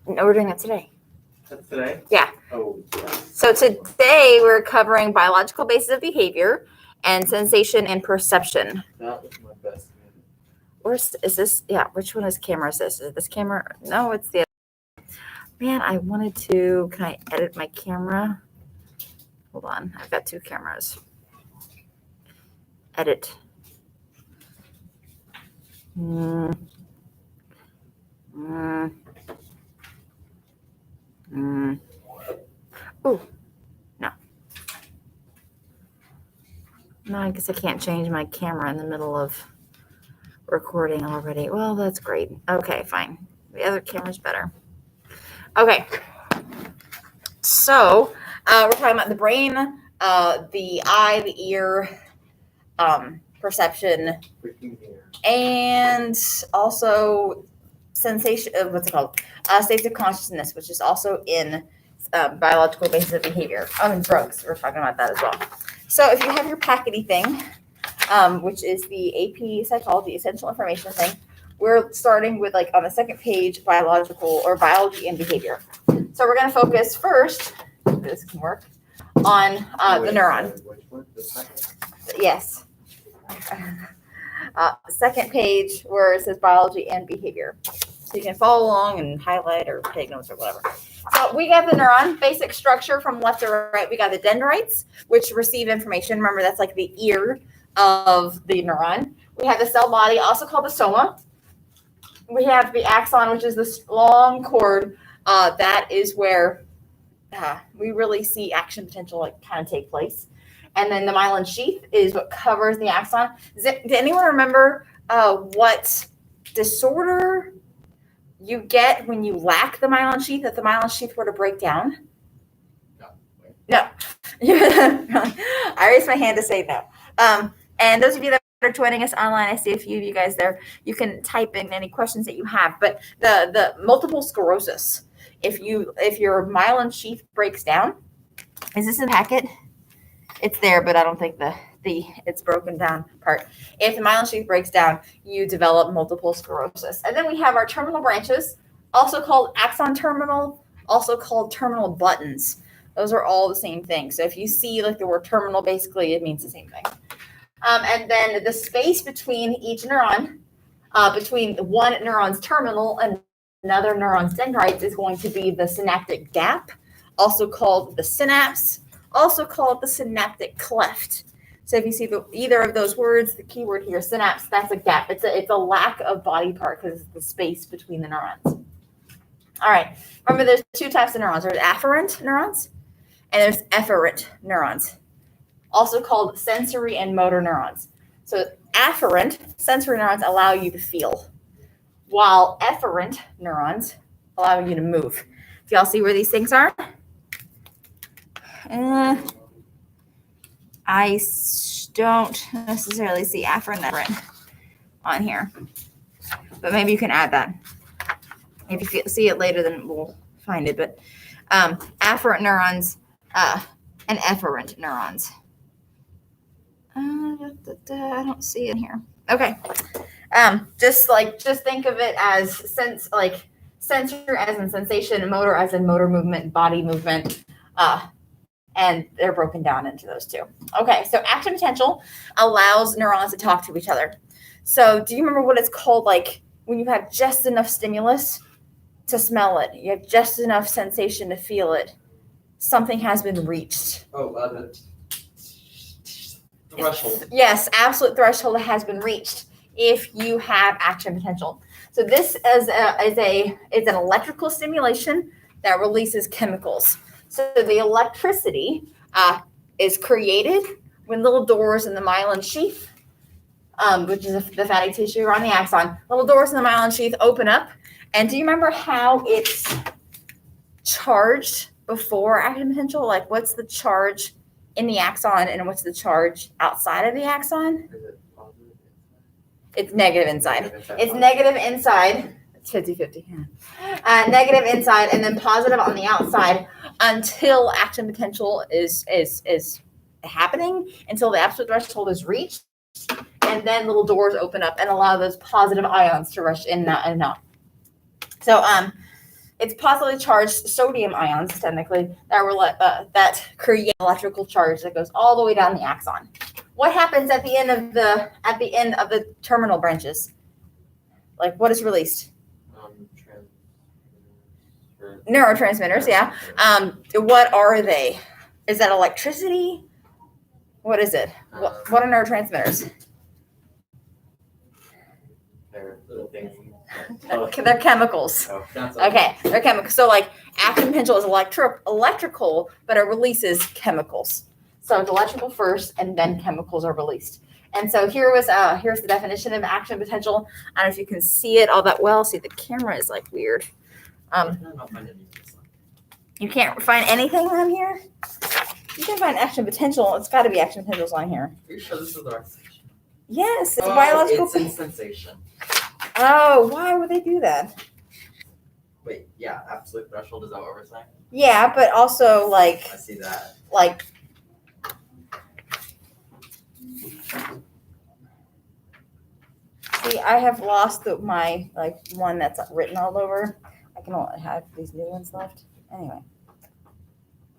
No, we're doing that today. That's today? Yeah. Oh, yes. So today we're covering biological basis of behavior and sensation and perception. That was my best minute. Where's is this? Yeah, which one is camera? Is this? Is this camera? No, it's the other. Man, I wanted to. Can I edit my camera? Hold on. I've got two cameras. Edit. Oh, no. No, I guess I can't change my camera in the middle of recording already. Well, that's great. Okay, fine. The other camera's better. Okay. So, we're talking about the brain, the eye, the ear, perception, and also sensation. What's it called? States of consciousness, which is also in biological basis of behavior. And drugs. We're talking about that as well. So if you have your packety thing, which is the AP Psychology Essential Information thing, we're starting with like on the second page, biological or biology and behavior. So we're going to focus first, if this can work, on the neuron. Which one? The second? Yes. Second page where it says biology and behavior. So you can follow along and highlight or take notes or whatever. So we got the neuron, basic structure from left to right. We got the dendrites, which receive information. Remember, that's like the ear of the neuron. We have the cell body, also called the soma. We have the axon, which is this long cord. That is where we really see action potential like kind of take place. And then the myelin sheath is what covers the axon. Does anyone remember what disorder you get when you lack the myelin sheath, if the myelin sheath were to break down? No. I raised my hand to say no. And those of you that are joining us online, I see a few of you guys there. You can type in any questions that you have. But the multiple sclerosis, if your myelin sheath breaks down, is this in the packet? It's there, but I don't think the it's broken down part. If the myelin sheath breaks down, you develop multiple sclerosis. And then we have our terminal branches, also called axon terminal, also called terminal buttons. Those are all the same thing. So if you see like the word terminal, basically it means the same thing. And then the space between each neuron, between one neuron's terminal and another neuron's dendrites is going to be the synaptic gap, also called the synapse, also called the synaptic cleft. So if you see either of those words, the key word here, synapse, that's a gap. It's a lack of body part because it's the space between the neurons. All right. Remember, there's two types of neurons. There's afferent neurons and there's efferent neurons, also called sensory and motor neurons. So afferent sensory neurons allow you to feel, while efferent neurons allow you to move. Do y'all see where these things are? I don't necessarily see afferent on here, but maybe you can add that. If you see it later, then we'll find it. But afferent neurons and efferent neurons. I don't see it here. Okay. Just think of it as sensor as in sensation, and motor as in motor movement, body movement. And they're broken down into those two. Okay, so action potential allows neurons to talk to each other. So do you remember what it's called, like when you have just enough stimulus to smell it, you have just enough sensation to feel it, something has been reached. The threshold. Yes, absolute threshold has been reached if you have action potential. So this is an electrical stimulation that releases chemicals. So the electricity is created when little doors in the myelin sheath, which is the fatty tissue around the axon, little doors in the myelin sheath open up. And do you remember how it's charged before action potential? Like what's the charge in the axon and what's the charge outside of the axon? Is it positive? It's negative inside. It's negative inside. It's 50-50. Yeah. Negative inside and then positive on the outside until action potential is happening, until the absolute threshold is reached, and then little doors open up and allow those positive ions to rush in and out. So it's positively charged sodium ions, technically, that create electrical charge that goes all the way down the axon. What happens at the end of the terminal branches? Like, what is released? Neurotransmitters, yeah. What are they? Is that electricity? What is it? What are neurotransmitters? They're chemicals. Okay, they're chemicals. So like action potential is electrical, but it releases chemicals. So it's electrical first, and then chemicals are released. And so here's the definition of action potential. I don't know if you can see it all that well. See, the camera is like weird. You can't find anything on here? You can find action potential. It's got to be action potentials on here. Are you sure this is the right section? Yes, it's a biological. It's in sensation. Oh, why would they do that? Wait, yeah, absolute threshold, is that what we're saying? Yeah, but also like. I see that. Like. See, I have lost my one that's written all over. I can only have these new ones left. Anyway.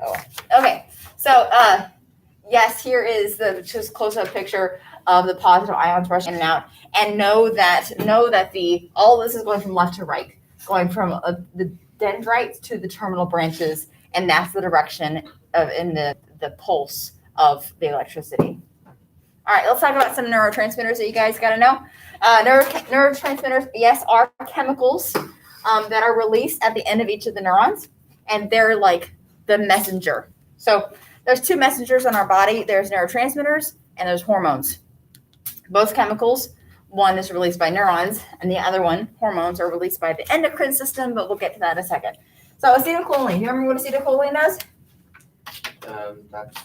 Oh, okay. So, yes, here is the just close-up picture of the positive ions rushing in and out, and know that all this is going from left to right, going from the dendrites to the terminal branches, and that's the direction of in the pulse of the electricity. All right, let's talk about some neurotransmitters that you guys got to know. Neurotransmitters, yes, are chemicals that are released at the end of each of the neurons, and they're like the messenger. So there's two messengers in our body. There's neurotransmitters and there's hormones. Both chemicals, one is released by neurons, and the other one, hormones, are released by the endocrine system, but we'll get to that in a second. So acetylcholine, you remember what acetylcholine does? That's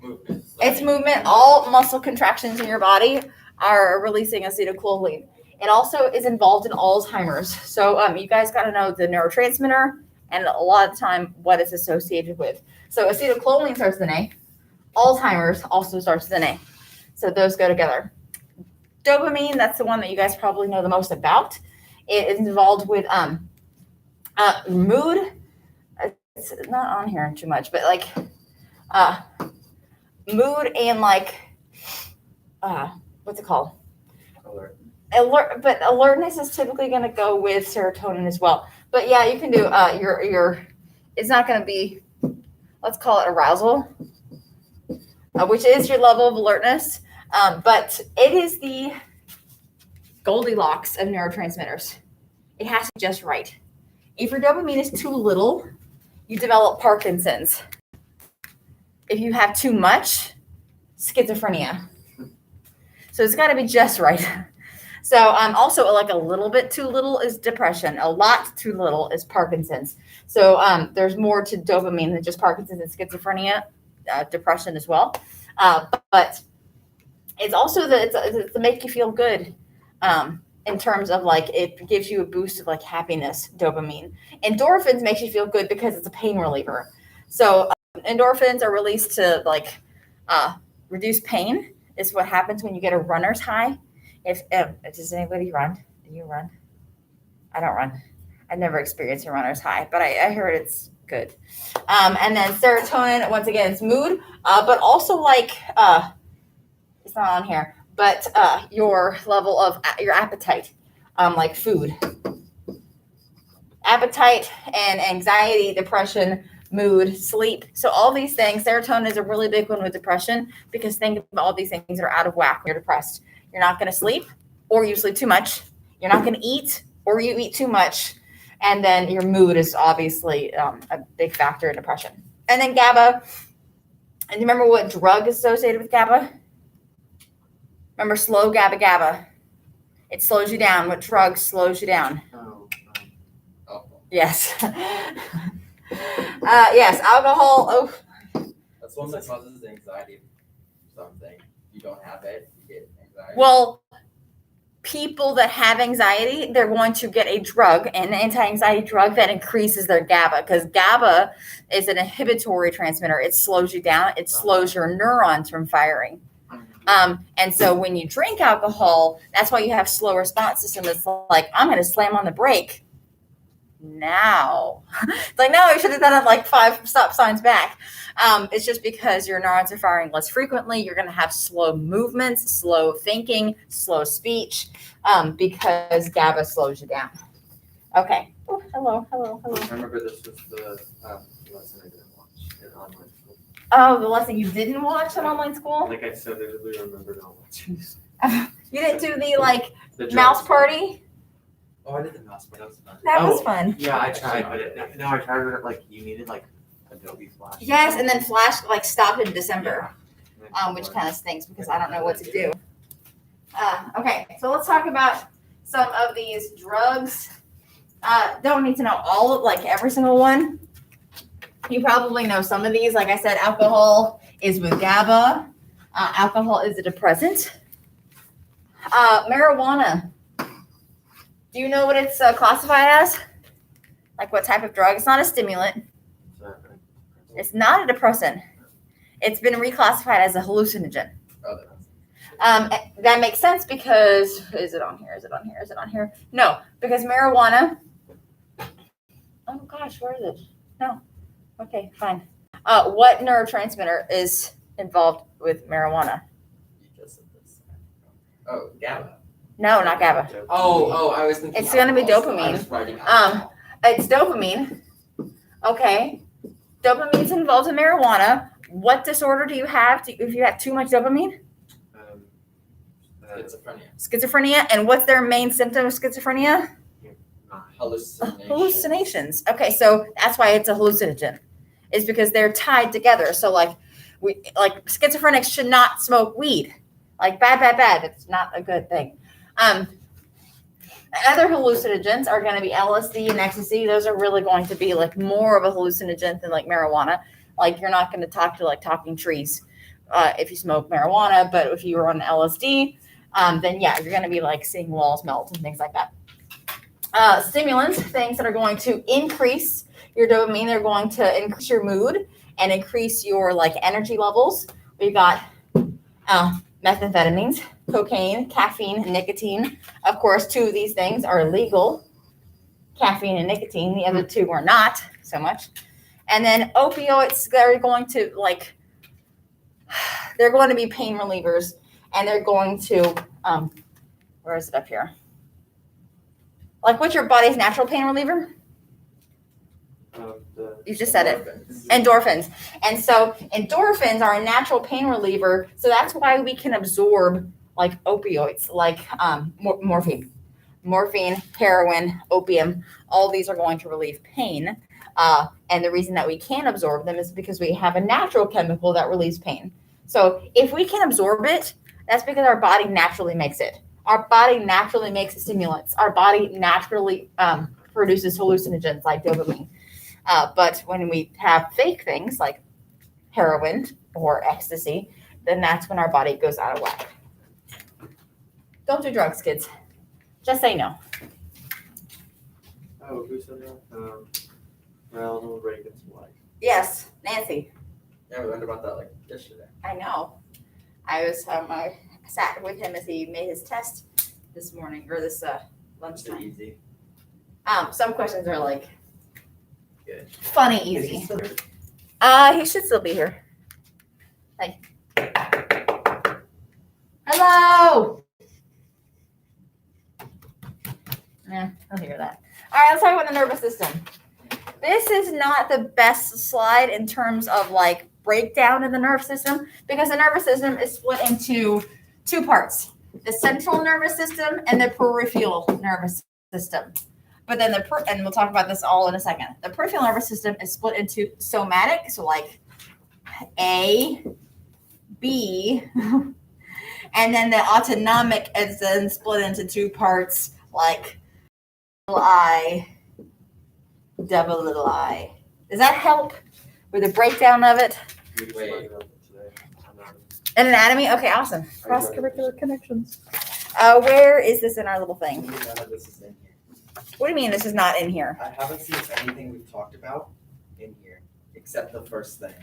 movement. It's movement. All muscle contractions in your body are releasing acetylcholine. It also is involved in Alzheimer's. So you guys got to know the neurotransmitter and a lot of the time what it's associated with. So acetylcholine starts with an A. Alzheimer's also starts with an A. So those go together. Dopamine, that's the one that you guys probably know the most about. It is involved with mood. It's not on here too much, but like mood and like what's it called? Alert, but alertness is typically going to go with serotonin as well. But yeah, you can do your. It's not going to be. Let's call it arousal, which is your level of alertness. But it is the Goldilocks of neurotransmitters. It has to be just right. If your dopamine is too little, you develop Parkinson's. If you have too much, schizophrenia. So it's got to be just right. So also like a little bit too little is depression. A lot too little is Parkinson's. So there's more to dopamine than just Parkinson's and schizophrenia, depression as well. But it's also to make you feel good in terms of like it gives you a boost of like happiness, dopamine. Endorphins makes you feel good because it's a pain reliever. So endorphins are released to like reduce pain. Is what happens when you get a runner's high. If does anybody run? Do you run? I don't run. I've never experienced a runner's high, but I heard it's good. And then serotonin, once again, it's mood, but also like it's not on here, but your level of your appetite, like food, appetite, and anxiety, depression, mood, sleep. So all these things, serotonin is a really big one with depression because think of all these things that are out of whack when you're depressed. You're not going to sleep, or you sleep too much. You're not going to eat, or you eat too much. And then your mood is obviously a big factor in depression. And then GABA. And you remember what drug is associated with GABA? Remember slow GABA. It slows you down. What drug slows you down? Yes. Yes, alcohol. Oh. That's one that causes anxiety. Something. You don't have it, you get anxiety. Well, people that have anxiety, they're going to get a drug, an anti-anxiety drug that increases their GABA, because GABA is an inhibitory transmitter. It slows you down. It slows your neurons from firing. And so when you drink alcohol, that's why you have slow response system. It's like, I'm going to slam on the brake now. It's like, no, you should have done it like 5 stop signs back. It's just because your neurons are firing less frequently. You're going to have slow movements, slow thinking, slow speech, because GABA slows you down. Okay. Oh, hello. I remember this was the lesson I didn't watch in online school. Oh, the lesson you didn't watch in online school? Like I so vividly remember not watching. You didn't do the The mouse drugs. party? Oh, I did the mouse, but that was fun. That was fun. Yeah, I tried, but I tried it. You needed Adobe Flash. Yes, and then Flash stopped in December, which kind of stinks because I don't know what to do. Okay, so let's talk about some of these drugs. Don't need to know all of every single one. You probably know some of these. Like I said, alcohol is with GABA. Alcohol is a depressant. Marijuana. Do you know what it's classified as? Like what type of drug? It's not a stimulant. It's not a depressant. It's been reclassified as a hallucinogen. That makes sense because, is it on here? No, because marijuana. Oh gosh, where is it? No. Okay, fine. What neurotransmitter is involved with marijuana? You just said this. Oh, GABA. No, not GABA. Oh, I was thinking. It's gonna be alcohol, so dopamine. I was writing alcohol. It's dopamine. Okay. Dopamine's involved in marijuana. What disorder do you have if you have too much dopamine? Schizophrenia. And what's their main symptom of schizophrenia? Hallucinations. Okay, so that's why it's a hallucinogen. It's because they're tied together. So schizophrenics should not smoke weed. Bad. It's not a good thing. Other hallucinogens are going to be LSD and ecstasy. Those are really going to be more of a hallucinogen than marijuana. You're not going to talk to talking trees if you smoke marijuana, but if you were on LSD, then yeah, you're going to be seeing walls melt and things like that. Stimulants, things that are going to increase your dopamine, they're going to increase your mood and increase your energy levels. We've got methamphetamines, cocaine, caffeine, and nicotine. Of course, 2 of these things are illegal, caffeine and nicotine. The other 2 are not so much. And then opioids, they're going to be pain relievers, and they're going to, where is it up here? What's your body's natural pain reliever? You just said it. Endorphins. And so endorphins are a natural pain reliever. So that's why we can absorb opioids, morphine, heroin, opium. All these are going to relieve pain. And the reason that we can absorb them is because we have a natural chemical that relieves pain. So if we can absorb it, that's because our body naturally makes it. Our body naturally makes stimulants. Our body naturally produces hallucinogens like dopamine. But when we have fake things like heroin or ecstasy, then that's when our body goes out of whack. Don't do drugs, kids. Just say no. Oh, who said that? Ronald Reagan's wife. Yes, Nancy. Yeah, we learned about that yesterday. I know. I sat with him as he made his test this morning or this lunchtime. Easy. Some questions are Good. Funny easy. He should still be here. Hey. Hello. Yeah, I'll hear that. All right, let's talk about the nervous system. This is not the best slide in terms of breakdown of the nervous system because the nervous system is split into 2 parts: the central nervous system and the peripheral nervous system. But then and we'll talk about this all in a second. The peripheral nervous system is split into somatic, so A, B, and then the autonomic is then split into 2 parts, little I, double little I. Does that help with the breakdown of it? Wait. And anatomy? Okay, awesome. Cross-curricular connections. Where is this in our little thing? None of this is in here. What do you mean this is not in here? I haven't seen anything we've talked about in here except the first thing.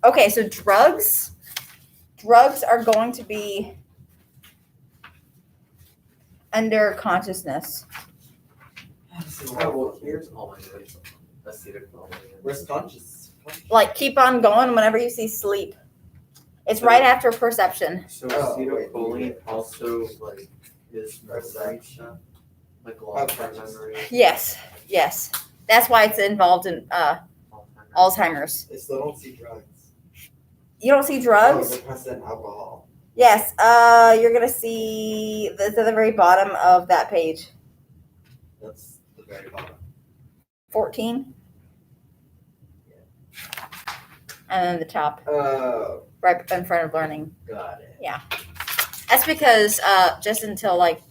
Okay, so drugs drugs are going to be under consciousness. Oh, well, here's all my notes. Acetylcholine. Where's conscious? Like, keep on going whenever you see sleep. It's right after perception. So Oh, acetylcholine wait. also like is memory stuff, like long-term memory. Yes. That's why it's involved in Alzheimer's. They still don't see drugs. You don't see Oh, drugs? they're present alcohol. Yes. You're gonna see this at the very bottom of that page. That's the very bottom. 14. And then the top, Oh, right in front of learning. got it. That's because just until like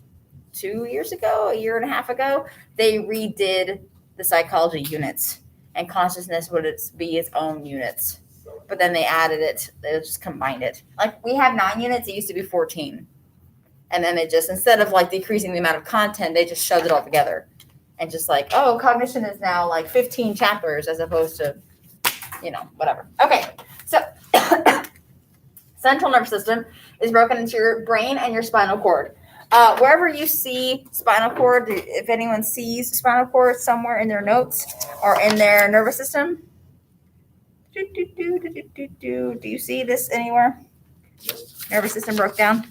2 years ago, a year and a half ago, they redid the psychology units, and consciousness would be its own units. But then they added it. They just combined it. Like, we have 9 units. It used to be 14. And then they just, instead of like decreasing the amount of content, they just shoved it all together. And just like, oh, cognition is now like 15 chapters as opposed to, whatever. Okay. So central nervous system is broken into your brain and your spinal cord. Wherever you see spinal cord, if anyone sees spinal cord somewhere in their notes or in their nervous system, do you see this anywhere? Nervous system broke down.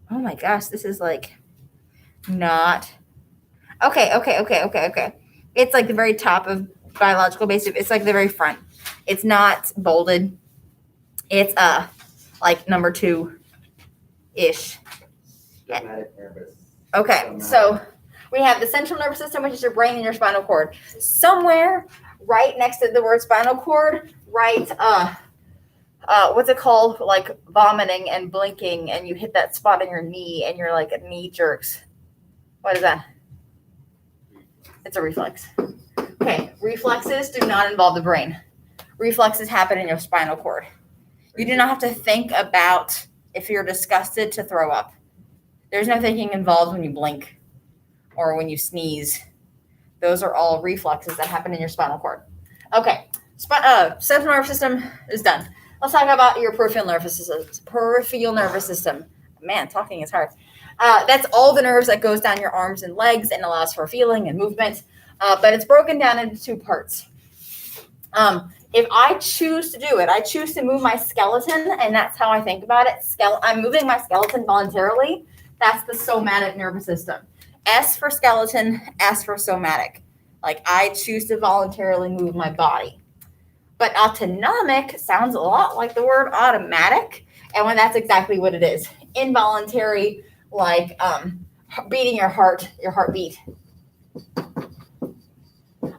Oh my gosh, this is like not okay. It's like the very top of biological base. It's like the very front. It's not bolded. It's like number 2-ish. Dramatic nervous. Okay, so we have the central nervous system, which is your brain and your spinal cord. Somewhere right next to the word spinal cord, right, what's it called? Like vomiting and blinking, and you hit that spot in your knee, and you're like, knee jerks. What is that? It's a reflex. Okay, reflexes do not involve the brain. Reflexes happen in your spinal cord. You do not have to think about if you're disgusted to throw up. There's no thinking involved when you blink or when you sneeze. Those are all reflexes that happen in your spinal cord. Okay, central nervous system is done. Let's talk about your peripheral nervous system. Peripheral nervous system. Man, talking is hard. That's all the nerves that goes down your arms and legs and allows for feeling and movement. But it's broken down into 2 parts. If I choose to do it, I choose to move my skeleton, and that's how I think about it. I'm moving my skeleton voluntarily. That's the somatic nervous system. S for skeleton, S for somatic. Like, I choose to voluntarily move my body. But autonomic sounds a lot like the word automatic, and when that's exactly what it is. Involuntary, like beating your heartbeat.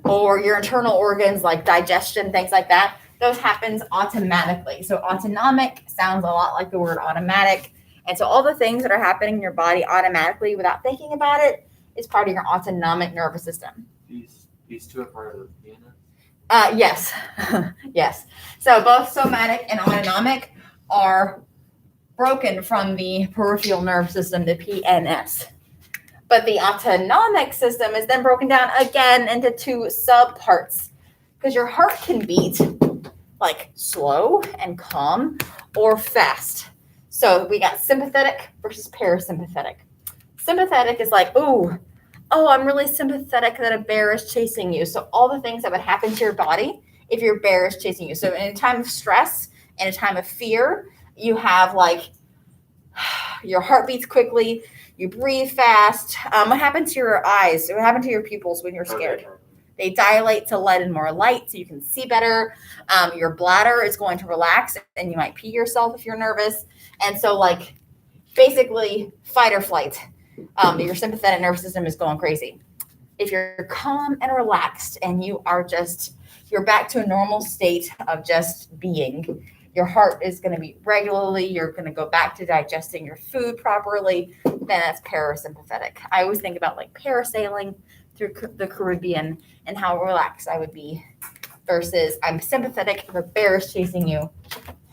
Or your internal organs like digestion, things like that. Those happens automatically. So autonomic sounds a lot like the word automatic. And so all the things that are happening in your body automatically without thinking about it is part of your autonomic nervous system. These 2 are part of the unit. Yes. Yes. So both somatic and autonomic are broken from the peripheral nervous system, the PNS. But the autonomic system is then broken down again into 2 subparts, because your heart can beat like slow and calm or fast. So we got sympathetic versus parasympathetic. Sympathetic is like, oh, I'm really sympathetic that a bear is chasing you. So all the things that would happen to your body if your bear is chasing you. So in a time of stress, in a time of fear, you have like your heart beats quickly, you breathe fast. What happened to your eyes? What happened to your pupils when you're scared? They dilate to let in more light so you can see better. Your bladder is going to relax, and you might pee yourself if you're nervous. And so, like, basically, fight or flight. Your sympathetic nervous system is going crazy. If you're calm and relaxed and you're back to a normal state of just being, your heart is going to beat regularly. You're going to go back to digesting your food properly. Then that's parasympathetic. I always think about like parasailing through the Caribbean and how relaxed I would be versus I'm sympathetic if a bear is chasing you.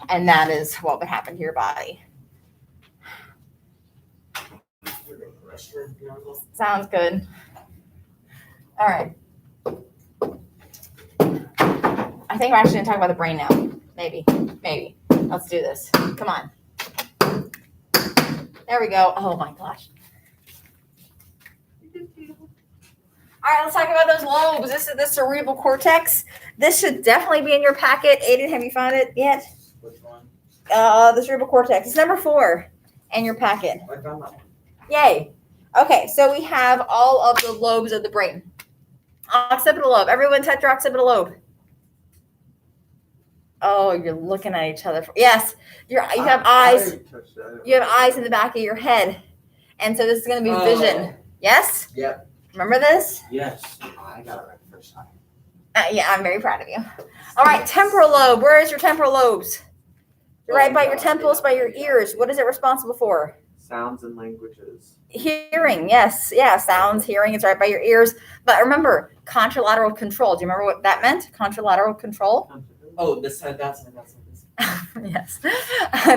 And that is what would happen to your body. Sounds good. All right. I think we're actually going to talk about the brain now. Maybe. Let's do this. Come on. There we go. Oh my gosh. All right, let's talk about those lobes. This is the cerebral cortex. This should definitely be in your packet. Aiden, have you found it yet? Which one? The cerebral cortex. It's number 4 in your packet. I found that one. Yay. Okay, so we have all of the lobes of the brain. Occipital lobe. Everyone touch your occipital lobe. Oh, you're looking at each other. Yes, you have eyes. You have eyes in the back of your head. And so this is going to be vision. Yes? Yep. Remember this? Yes. I got it right the first time. Yeah, I'm very proud of you. All right, temporal lobe. Where is your temporal lobes? Right by your temples, by your ears. What is it responsible for? Sounds and languages. Hearing, yes. Yeah, sounds, hearing. It's right by your ears. But remember, contralateral control. Do you remember what that meant? Contralateral control? Oh, this side, that side, that side, this side. Yes.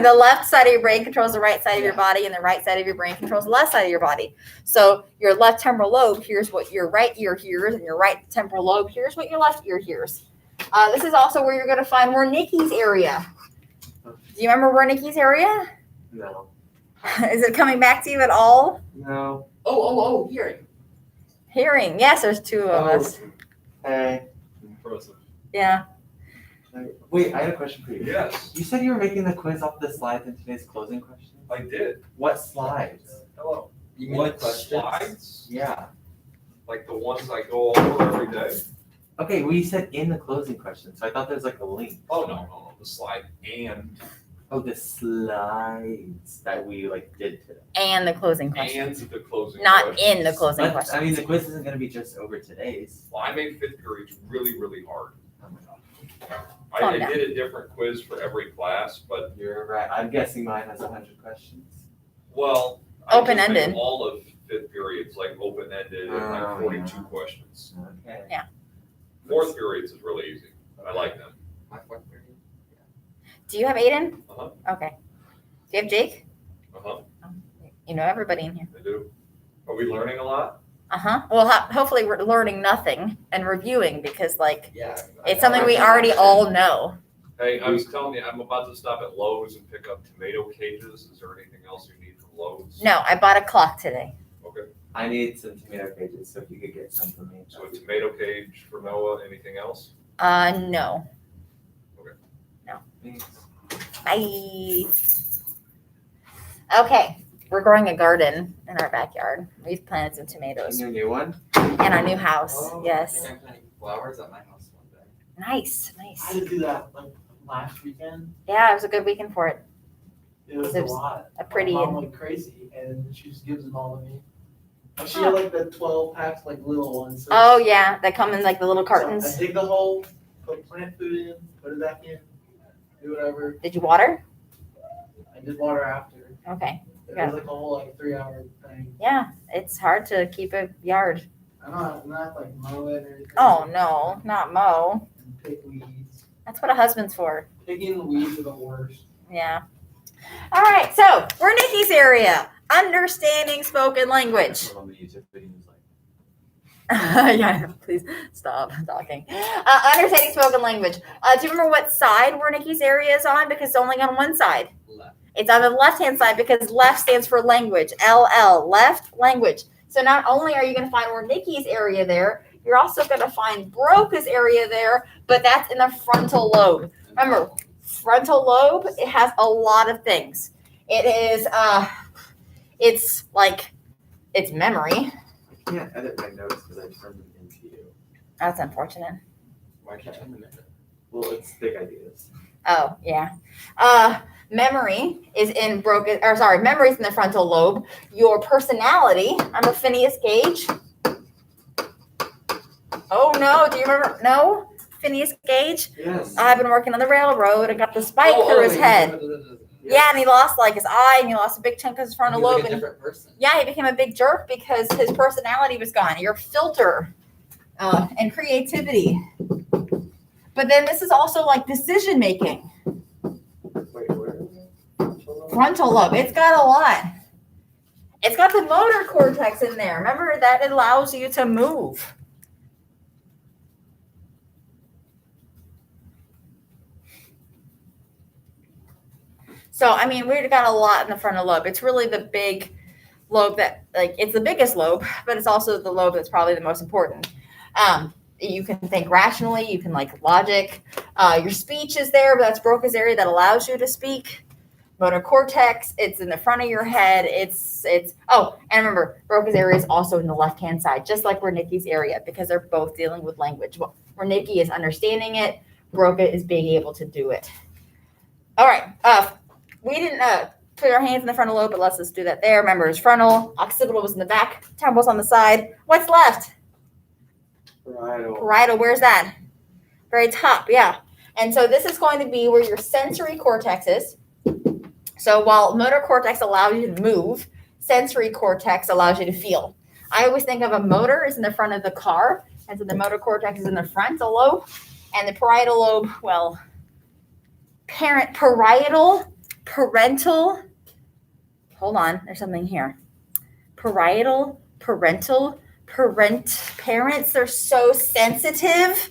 The left side of your brain controls the right side of your body, and the right side of your brain controls the left side of your body. So your left temporal lobe hears what your right ear hears, and your right temporal lobe hears what your left ear hears. This is also where you're going to find Wernicke's area. Do you remember Wernicke's area? No. Is it coming back to you at all? No. Oh, hearing. Hearing. Yes, there's 2 of us. Hey. Impressive. Yeah. Wait, I had a question for you. Yes, You said you were making the quiz off the slides in today's closing questions? I did. What slides? Hello. You mean What the questions? slides? Yeah. Like the ones I go over every day? Okay, well, you said in the closing question, so I thought there was like a link. Oh, no, the slide and Oh, the slides that we like did today. And the closing question. and the closing Not questions. in the closing But, question. I mean, the quiz isn't going to be just over today's. Well, I made 5th grade really, really hard. Oh my God. Calm I down. did a different quiz for every class, but, You're right. I'm guessing mine has 100 questions. well, I just Open-ended. made all of 5th period's like open-ended and like Oh, 42 yeah. questions. Okay. 4th periods is really easy. I like them. My 4th grade. Do you have Aiden? Uh-huh. Okay. Do you have Jake? Uh-huh, You know everybody in here. I do. Are we learning a lot? Well, hopefully we're learning nothing and reviewing because, like, Yeah. it's something we already all know. Hey, I was telling you, I'm about to stop at Lowe's and pick up tomato cages. Is there anything else you need from Lowe's? No, I bought a clock today. Okay, I need some tomato cages, so if you could get some for me. so a tomato cage for Noah, anything else? No. Thanks. Bye. Okay. We're growing a garden in our backyard. We've planted some In tomatoes your new one? in our new house. Oh, Yes. I think I'm planting flowers at my house one day. Nice. I Nice. had to do that like last weekend. Yeah, it was a good weekend for it. It was It a was lot. a pretty- My mom went crazy, and she just gives them all to me. And she had like the 12 packs, like little ones. So Oh, yeah. They come in like the little I cartons. dig the hole, put plant food in, put it back in, do whatever. Did you water? I did water after. Okay. It Yeah. was like a whole like 3-hour thing. Yeah. It's hard to keep a yard. I'm not like mow it or anything. Oh, no. Not mow. And pick weeds. That's what a husband's for. Picking weeds are the worst. Yeah. All right. So we're Nikki's area. Understanding spoken language. On the YouTube videos, like, Yeah, please stop talking. Understanding spoken language. Do you remember what side Wernicke's area is on? Because it's only on one side. Left. It's on the left-hand side because left stands for language. LL, left language. So not only are you going to find Wernicke's area there, you're also going to find Broca's area there, but that's in the frontal lobe. Remember, frontal lobe, it has a lot of things. It is, it's memory. I can't edit my notes because I turned them into you. That's unfortunate. Why can't I remember? Well, it's big ideas. Oh, yeah. Memory is in memory's in the frontal lobe. Your personality, remember Phineas Gage? Oh, no. Do you remember? No? Phineas Gage? Yes. I've been working on the railroad and got the spike through his head. Yeah, and he lost like his eye and he lost a big chunk of his frontal He's lobe. like a And different person. yeah, he became a big jerk because his personality was gone. Your filter and creativity. But then this is also like decision making. Wait, where? Frontal lobe. It's got a lot. It's got the motor cortex in there. Remember that it allows you to move. So, I mean, we've got a lot in the frontal lobe. It's really the big lobe that, like, it's the biggest lobe, but it's also the lobe that's probably the most important. You can think rationally, you can like logic. Your speech is there, but that's Broca's area that allows you to speak. Motor cortex, it's in the front of your head. Oh, and remember, Broca's area is also in the left-hand side, just like Wernicke's area, because they're both dealing with language. Well, Wernicke is understanding it. Broca is being able to do it. All right. We didn't put our hands in the frontal lobe, but let's just do that there. Remember, it's frontal. Occipital was in the back. Temple's on the side. What's left? Parietal. Where's that? Very top. Yeah. And so this is going to be where your sensory cortex is. So while motor cortex allows you to move, sensory cortex allows you to feel. I always think of a motor is in the front of the car, and so the motor cortex is in the frontal lobe, and the parietal lobe, well, parental. Hold on, there's something here. Parietal, parents, they're so sensitive.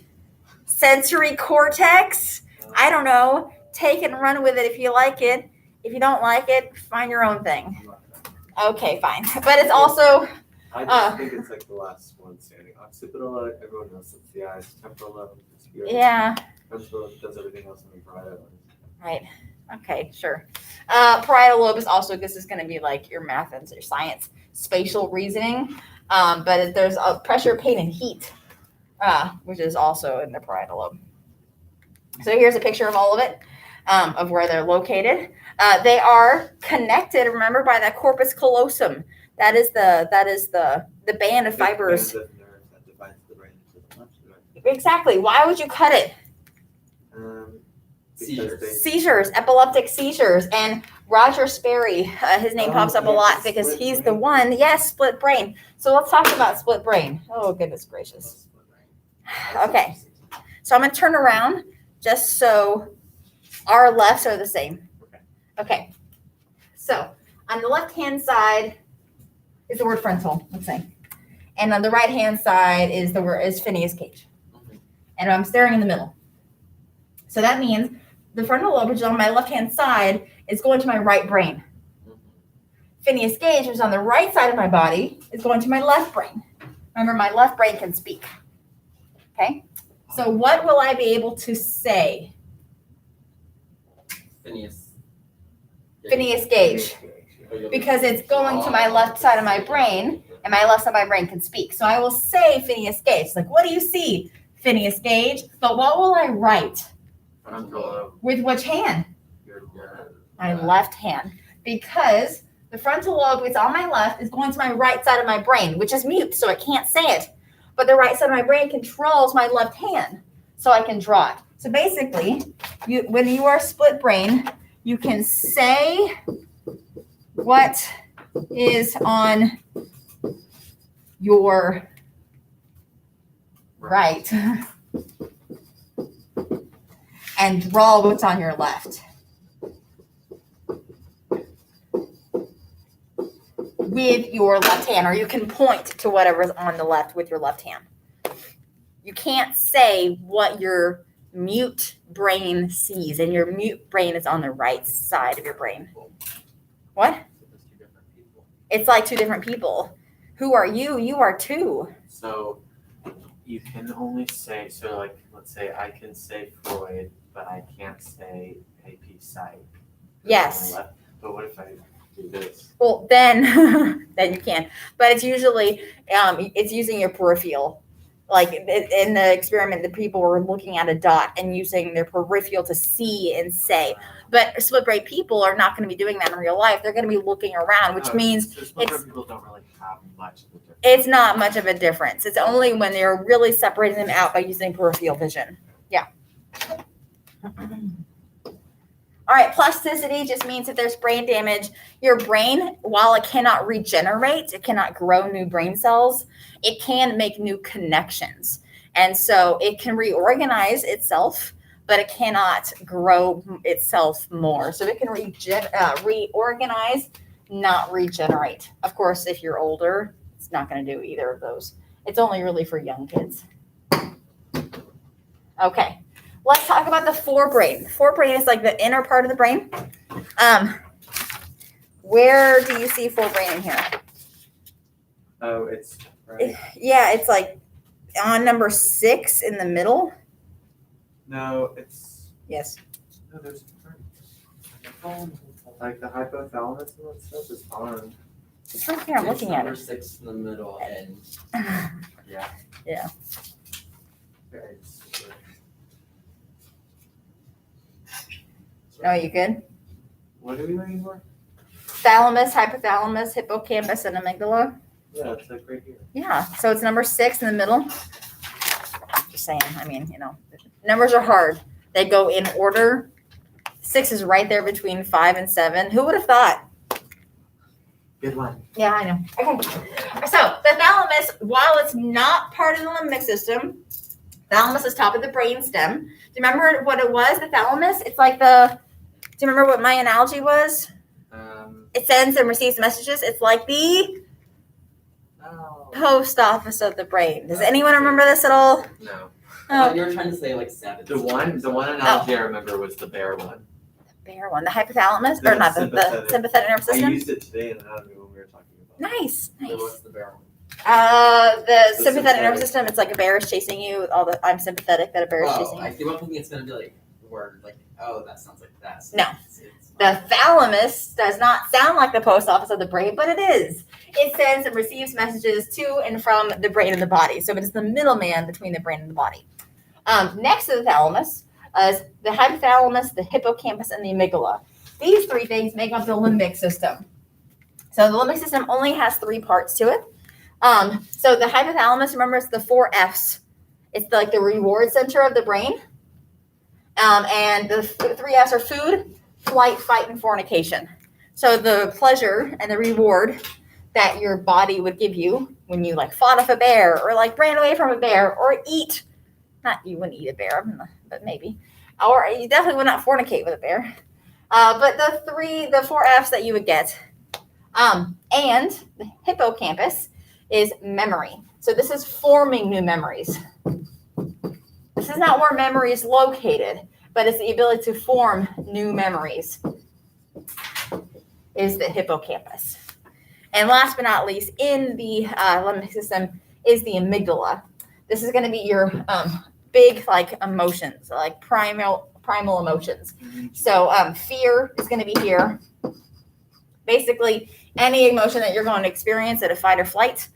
Sensory cortex, I don't know. Take it and run with it if you like it. If you don't like it, find your own thing. Okay, fine. But it's also I just think it's like the last one standing. Occipital, everyone knows it's the eyes. Temporal lobe, it's the ears. yeah. Temporal does everything else in the parietal. Right. Okay, sure. Parietal lobe is also, this is going to be like your math and your science, spatial reasoning. But there's a pressure, pain, and heat, which is also in the parietal lobe. So here's a picture of all of it, of where they're located. They are connected, remember, by that corpus callosum. That is the band of fibers. That divides the brain into the left and right. Exactly. Why would you cut it? Seizures, epileptic seizures. And Roger Sperry, his name pops up a lot because he's the one, split brain. So let's talk about split brain. Oh, goodness gracious. Okay. So I'm going to turn around just so our lefts are the same. Okay. So on the left-hand side is the word frontal, let's say. And on the right-hand side is the word Phineas Cage. And I'm staring in the middle. So that means the frontal lobe, which is on my left-hand side, is going to my right brain. Phineas Gage, which is on the right side of my body, is going to my left brain. Remember, my left brain can speak. Okay? So what will I be able to say? Phineas Gage. Because it's going to my left side of my brain, and my left side of my brain can speak. So I will say Phineas Gage. It's like, what do you see, Phineas Gage? But what will I write? With which hand? My left hand. Because the frontal lobe, it's on my left, is going to my right side of my brain, which is mute, so I can't say it. But the right side of my brain controls my left hand, so I can draw it. So basically, when you are split brain, you can say what is on your right and draw what's on your left. With your left hand, or you can point to whatever's on the left with your left hand. You can't say what your mute brain sees, and your mute brain is on the right side of your brain. What? It's like two different people. Who are you? You are two. So you can only say, so like, let's say I can say Freud, but I can't say AP Psych. Yes. But what if I do this? Well, then you can. But it's usually, it's using your peripheral. Like in the experiment, the people were looking at a dot and using their peripheral to see and say. But split brain people are not going to be doing that in real life. They're going to be looking around, which means so split brain people don't really have much of a difference. It's not much of a difference. It's only when they're really separating them out by using peripheral vision. Yeah. All right, plasticity just means that there's brain damage. Your brain, while it cannot regenerate, it cannot grow new brain cells, it can make new connections. And so it can reorganize itself, but it cannot grow itself more. So it can reorganize, not regenerate. Of course, if you're older, it's not going to do either of those. It's only really for young kids. Okay. Let's talk about the forebrain. The forebrain is like the inner part of the brain. Where do you see forebrain in here? Oh, it's right. Yeah, it's like on number 6 in the middle. No, it's Yes. no. There's like the hypothalamus and that stuff is on. It's right here. I'm It's looking at number it. 6 in the middle, and Yeah. Yeah. Very super. No, you good? What are we looking for? Thalamus, hypothalamus, hippocampus, and amygdala. Yeah, it's like right here. Yeah. So it's number 6 in the middle. Just saying. I mean, numbers are hard. They go in order. 6 is right there between 5 and 7. Who would have thought? Good one. Yeah, I know. Okay. So the thalamus, while it's not part of the limbic system, thalamus is top of the brain stem. Do you remember what it was? The thalamus? It's like do you remember what my analogy was? It sends and receives messages. It's like the post office of the brain. Does anyone remember this at all? No. Oh, you were trying to say like 7. The one analogy I remember was the bear one. the bear one. The hypothalamus? The Or not the sympathetic. sympathetic nervous I system? used it today in anatomy when we were talking about. Nice. So what's the bear one? The sympathetic sympathetic. nervous system, it's like a bear is chasing you. I'm sympathetic that a bear is Oh, chasing you. I see. I'm thinking it's gonna be like word like, oh, that sounds like that. So No. it's The thalamus does not sound like the post office of the brain, but it is. It sends and receives messages to and from the brain and the body. So it is the middleman between the brain and the body. Next to the thalamus is the hypothalamus, the hippocampus, and the amygdala. These 3 things make up the limbic system. So the limbic system only has 3 parts to it. So the hypothalamus, remember, it's the 4 F's. It's like the reward center of the brain. And the 3 F's are food, flight, fight, and fornication. So the pleasure and the reward that your body would give you when you like fought off a bear or like ran away from a bear or you wouldn't eat a bear, but maybe, or you definitely would not fornicate with a bear. But the 4 F's that you would get, and the hippocampus is memory. So this is forming new memories. This is not where memory is located, but it's the ability to form new memories is the hippocampus. And last but not least, in the limbic system is the amygdala. This is going to be your big like emotions, like primal emotions. So fear is going to be here. Basically, any emotion that you're going to experience at a fight or flight,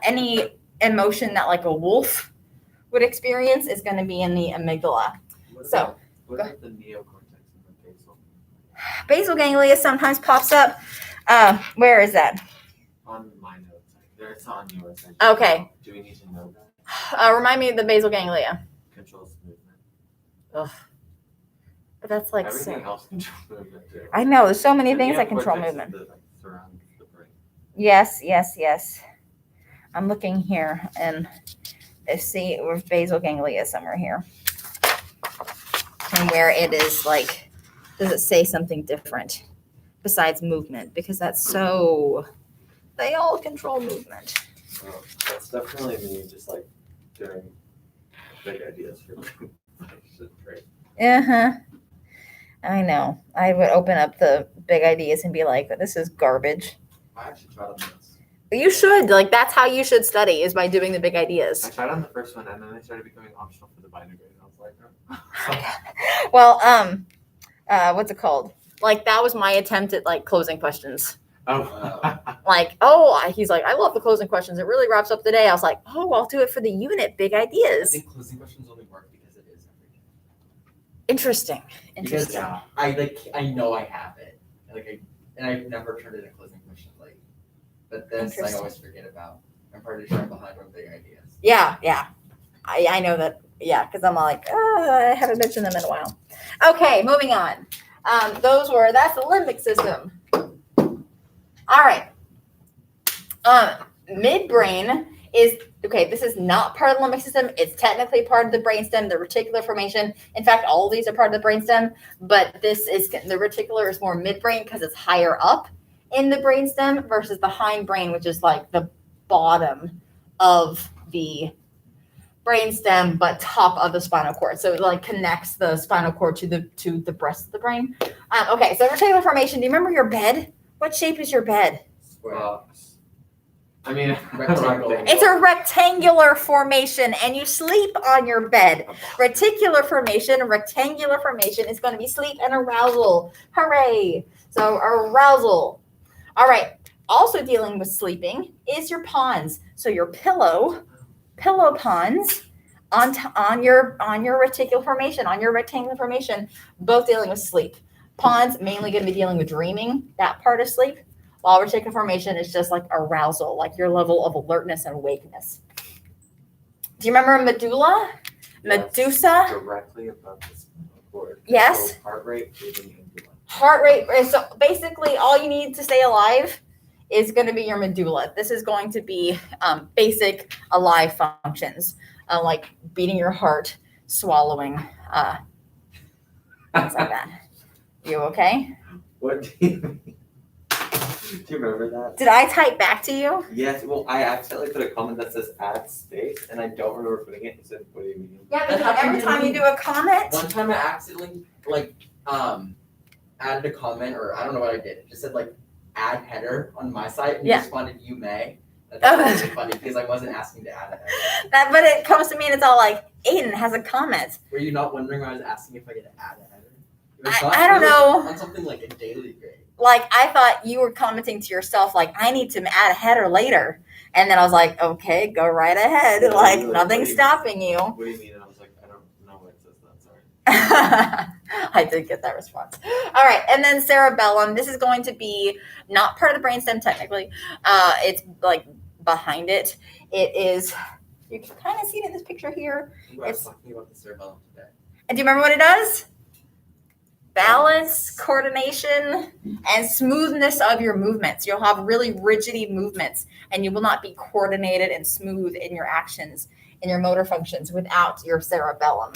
any emotion that like a wolf would experience is going to be in the amygdala. What about the neocortex and the basal? Basal ganglia sometimes pops up. Where is that? On my notes. It's on yours. Okay. Do we need to know that? Remind me of the basal ganglia. Controls movement. Ugh. But that's like Everything else controls movement too. I know there's so many The things that control neocortex is movement. the, like, surround the brain. Yes. I'm looking here and I see with basal ganglia somewhere here. And where it is like, does it say something different besides movement? Because that's they all control movement. Well, that's definitely me just like doing big ideas for great. Uh-huh. I know. I would open up the big ideas and be like, this is garbage. I actually tried on this. You should. Like, that's how you should study, is by doing the big I ideas. tried on the first one and then they started becoming optional for the binder grade. I was like, Well, what's it called? Like, that was my attempt at, like, closing questions. oh. Like, he's like, I love the closing questions. It really wraps up the day. I was like, I'll do it for the unit, big I ideas. think closing questions only work because it is every day. Interesting. Because Yeah. I know I have it. And I've never turned in a closing question late. But this I Interesting. always forget about. I'm pretty sure I'm behind on big ideas. Yeah. I know that. Yeah, because I'm like, I haven't mentioned them in a while. Okay, moving on. That's the limbic system. All right. Midbrain is, okay, this is not part of the limbic system. It's technically part of the brainstem, the reticular formation. In fact, all of these are part of the brainstem, but the reticular is more midbrain because it's higher up in the brainstem versus the hindbrain, which is like the bottom of the brainstem, but top of the spinal cord. So it like connects the spinal cord to the rest of the brain. Okay, so reticular formation. Do you remember your bed? What shape is your bed? Square. I mean, Rectangle. It's a rectangular formation, and you sleep on your bed. Reticular formation, rectangular formation is going to be sleep and arousal. Hooray! So arousal. All right. Also dealing with sleeping is your pons. So your pillow pons on your reticular formation, on your rectangular formation, both dealing with sleep. Pons mainly going to be dealing with dreaming, that part of sleep. While reticular formation is just like arousal, like your level of alertness and awakeness. Do you remember medulla? Yes, Medusa? directly above the spinal cord. Yes. So heart rate, breathing, and blood. Heart rate. So basically, all you need to stay alive is going to be your medulla. This is going to be basic alive functions, like beating your heart, swallowing, things like that. You okay? What do you mean? Do you remember that? Did I type back to you? Yes, well, I accidentally put a comment that says add space, and I don't remember putting it. It said, what do you mean? Yeah, because every time you do a comment. One time I accidentally added a comment, or I don't know what I did. It just said like add header on my site, and you responded you may. That's really funny because I wasn't asking to add a header. But it comes to me and it's all like, Aiden has a comment. Were you not wondering why I was asking if I could add a header? It was I don't know. On something like a daily grade. Like, I thought you were commenting to yourself, like, I need to add a header later. And then I was like, okay, go right ahead. Yeah, Like, really, nothing's stopping you. What do you mean? And I was like, I don't know what it says that, sorry. I did get that response. All right. And then cerebellum. This is going to be not part of the brainstem technically. It's like behind it. It is, you can kind of see it in this picture here. I was talking about the cerebellum today. And do you remember what it does? Balance, coordination, and smoothness of your movements. You'll have really rigidy movements, and you will not be coordinated and smooth in your actions, in your motor functions without your cerebellum.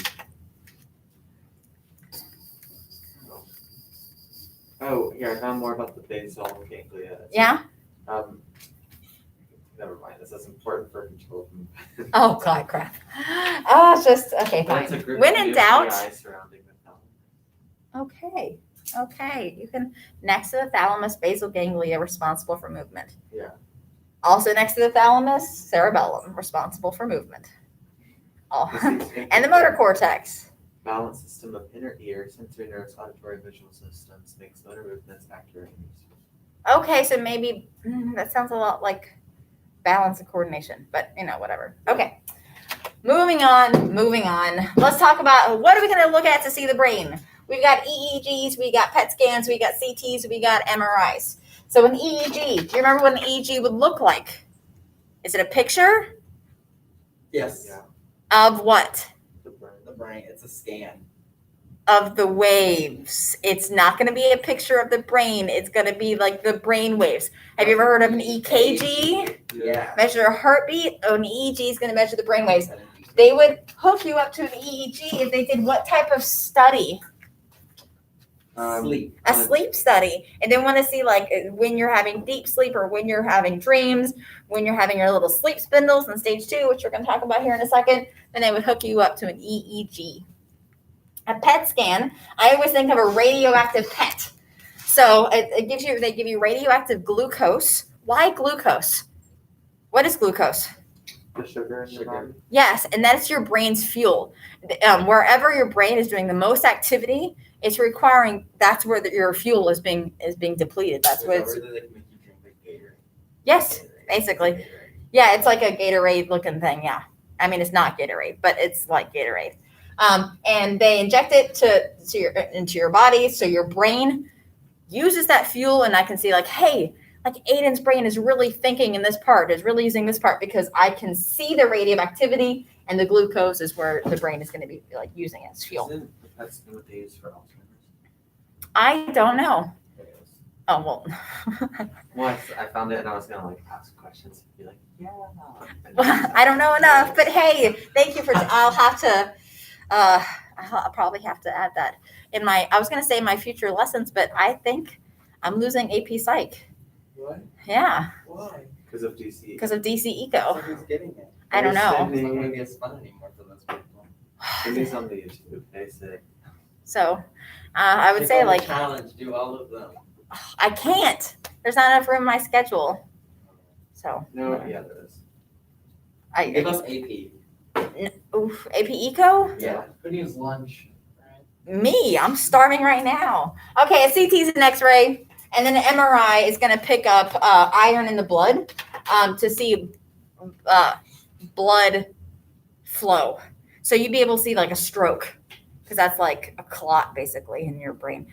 Oh, here, I found more about the basal ganglia. Yeah? Never mind. This is important for control of movement. Oh, God, crap. Oh, it's just, okay, But it's a fine. group When of in doubt. nuclei surrounding the thalamus. Okay. You can, next to the thalamus, basal ganglia, responsible for movement. Yeah. Also next to the thalamus, cerebellum, responsible for movement. Oh. And the motor cortex. Balance system of inner ear, sensory nerves, auditory, visual systems makes motor movements accurate and useful. Okay, so maybe that sounds a lot like balance and coordination, but whatever. Okay. Moving on. Let's talk about what are we going to look at to see the brain? We've got EEGs, we got PET scans, we got CTs, we got MRIs. So an EEG, do you remember what an EEG would look like? Is it a picture Yes. Yeah. of what? The brain. It's a scan. Of the waves. It's not going to be a picture of the brain. It's going to be like the brain waves. Have you ever heard of an EKG? Yeah. Measure a heartbeat. Oh, an EEG is going to measure the brain waves. They would hook you up to an EEG if they did what type of study? Sleep. A sleep study. And they want to see like when you're having deep sleep or when you're having dreams, when you're having your little sleep spindles in stage 2, which we're going to talk about here in a second, then they would hook you up to an EEG. A PET scan, I always think of a radioactive PET. So they give you radioactive glucose. Why glucose? What is glucose? The sugar in your body. Yes, and that's your brain's fuel. Wherever your brain is doing the most activity, it's requiring. That's where your fuel is being depleted. That's what it's. They make you drink like Gatorade. Yes, Gatorade. basically. Gatorade. Yeah, it's like a Gatorade looking thing. Yeah, I mean it's not Gatorade, but it's like Gatorade. And they inject it into your body, so your brain uses that fuel. And I can see like, hey, like Aiden's brain is really thinking in this part, is really using this part because I can see the radioactivity, and the glucose is where the brain is going to be like using it as fuel. Isn't that's what they use for Alzheimer's? I don't know. Oh well. Once I found it and I was gonna like ask questions and be like, yeah. I don't know enough, but hey, thank you for. I'll have to. I'll probably have to add that in my. I was going to say my future lessons, but I think I'm losing AP Psych. What? Yeah, Why? Because of DC. because of DC Eco. Someone's getting it. I don't know. It's not gonna be as fun anymore for those people. Cindy's on the YouTube. They say. So I would Take say on the like challenge, do all of them. I can't. There's not enough room in my schedule. So No, yeah, there is. Give I us AP. oof, AP Eco? Yeah. Who needs lunch? Right? Me, I'm starving right now. Okay, a CT is an X-ray, and then an MRI is going to pick up iron in the blood to see blood flow. So you'd be able to see like a stroke, because that's like a clot basically in your brain.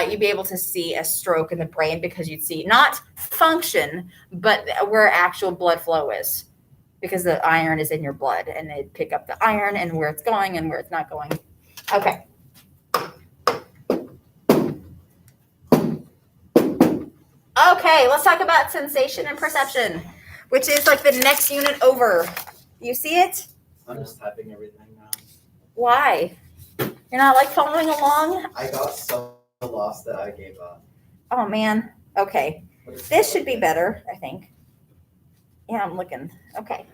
You'd be able to see a stroke in the brain because you'd see not function, but where actual blood flow is, because the iron is in your blood, and they'd pick up the iron and where it's going and where it's not going. Okay. Okay, let's talk about sensation and perception, which is like the next unit over. You see it? I'm just typing everything now. Why? You're not like following along? I got so lost that I gave up. Oh man. Okay. This should be better, I think. Yeah, I'm looking. Okay.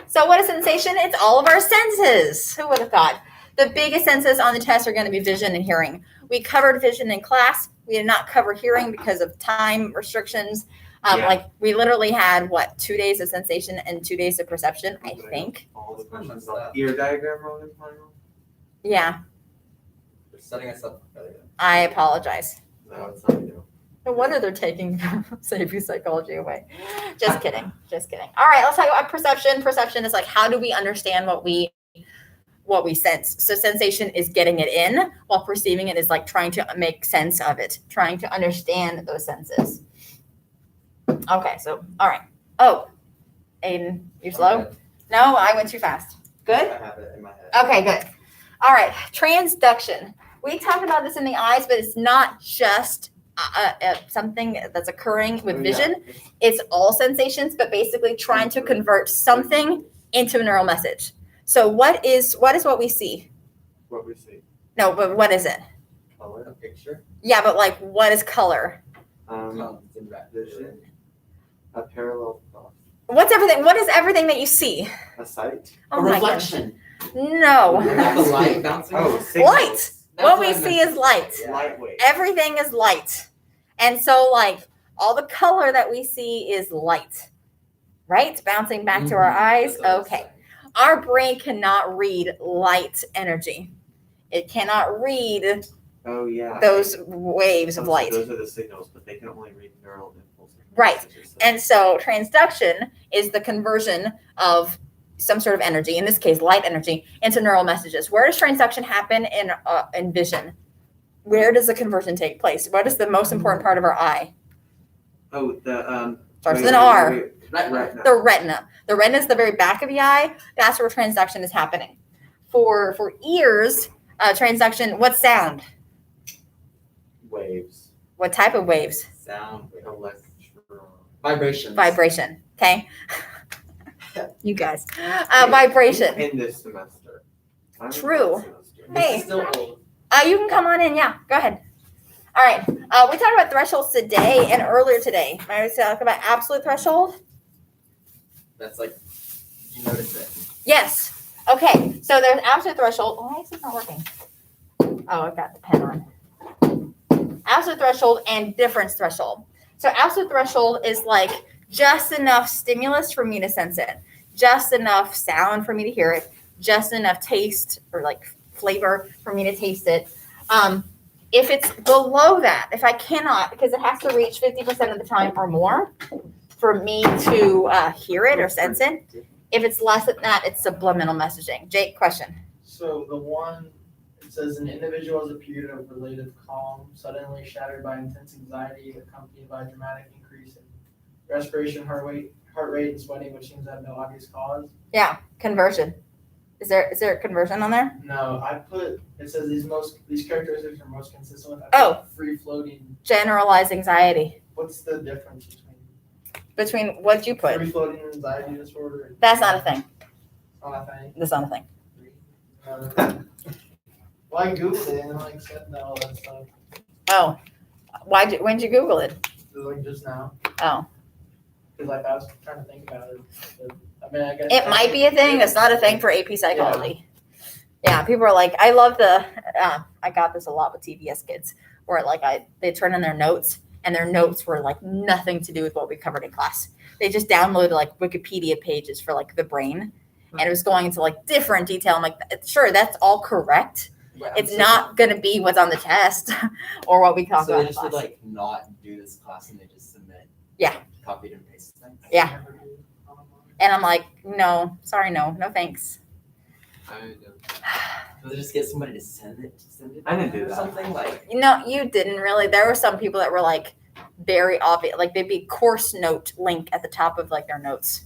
So what is sensation? It's all of our senses. Who would have thought? The biggest senses on the test are going to be vision and hearing. We covered vision in class. We did not cover hearing because of time restrictions. Like we literally had 2 days of sensation and 2 days of perception, I think. All the questions about ear diagram wrong in final. Yeah, They're setting us up for failure. I apologize. No, it's not new. No wonder they're taking safety psychology away. Just kidding. Just kidding. All right, let's talk about perception. Perception is like, how do we understand what we sense? So sensation is getting it in, while perceiving it is like trying to make sense of it, trying to understand those senses. Okay, so all right. Oh, Aiden, you slow? Okay. No, I went too fast. Good? I have it in my head. Okay, good. All right, transduction. We talked about this in the eyes, but it's not just something that's occurring with vision. It's all sensations, but basically trying to convert something into a neural message. So what is what we see? What we see. No, but what is it? Color, a picture. Yeah, but like what is color? Comes in red Vision. A parallel thought. What's everything? What is everything that you see? A sight. Oh A my reflection. goodness. No. Like a light bouncing. Oh, off. Light. That's What we I see meant is to light. say, yeah. Lightweight. Everything is light. And so like all the color that we see is light. Right? Bouncing back to our eyes. That's what I was Okay. saying. Our brain cannot read light energy. It cannot read Oh yeah. those waves of light. Those are the signals, but they can only read neural impulses. Right. And so transduction is the conversion of some sort of energy, in this case light energy, into neural messages. Where does transduction happen in vision? Where does the conversion take place? What is the most important part of our eye? Oh, the Starts with an R. Retina. The retina. The retina is the very back of the eye. That's where transduction is happening. For ears, transduction, what sound? Waves. What type of waves? Sound. Electron. Vibrations. Vibration. Okay. You guys. Vibration. In this semester. I'm in True. last semester. This Hey. is still old. You can come on in. Yeah, go ahead. All right. We talked about thresholds today and earlier today. I was talking about absolute threshold. That's like, you notice it. Yes. Okay. So there's absolute threshold. Why is it not working? Oh, I've got the pen on. Absolute threshold and difference threshold. So absolute threshold is like just enough stimulus for me to sense it, just enough sound for me to hear it, just enough taste or like flavor for me to taste it. If it's below that, if I cannot, because it has to reach 50% of the time or more for me to hear it or sense it. If it's less than that, it's subliminal messaging. Jake, question. So the one, it says an individual has a period of relative calm, suddenly shattered by intense anxiety, accompanied by a dramatic increase in respiration, heart rate, and sweating, which seems to have no obvious cause. Yeah, conversion. Is there a conversion on there? No, it says these characteristics are most consistent with free floating. Generalized anxiety. What's the difference Between what'd you put? free floating anxiety disorder and That's not a thing. nothing? That's not a thing. Well, I googled it and like said all that stuff. Oh, when'd you Google it? Like just now. Oh, Because like I was trying to think about it. But, I mean, I guess It might be a thing. It's not a thing for AP psychology. Yeah, people are like, I love the. I got this a lot with TBS kids, where like they turn in their notes, and their notes were like nothing to do with what we covered in class. They just downloaded like Wikipedia pages for like the brain, and it was going into like different detail. I'm like, sure, that's all correct. Yeah, It's so- not going to be what's on the test or what we talk So about they in just class. would like not do this class and they just submit. Yeah. Like, copied and pasted things. Yeah. And I'm like, no, sorry, no thanks. I don't. Does it just get somebody to send it? I didn't do or that. Something like. No, you didn't really. There were some people that were like very obvious, like they'd be course note link at the top of like their notes.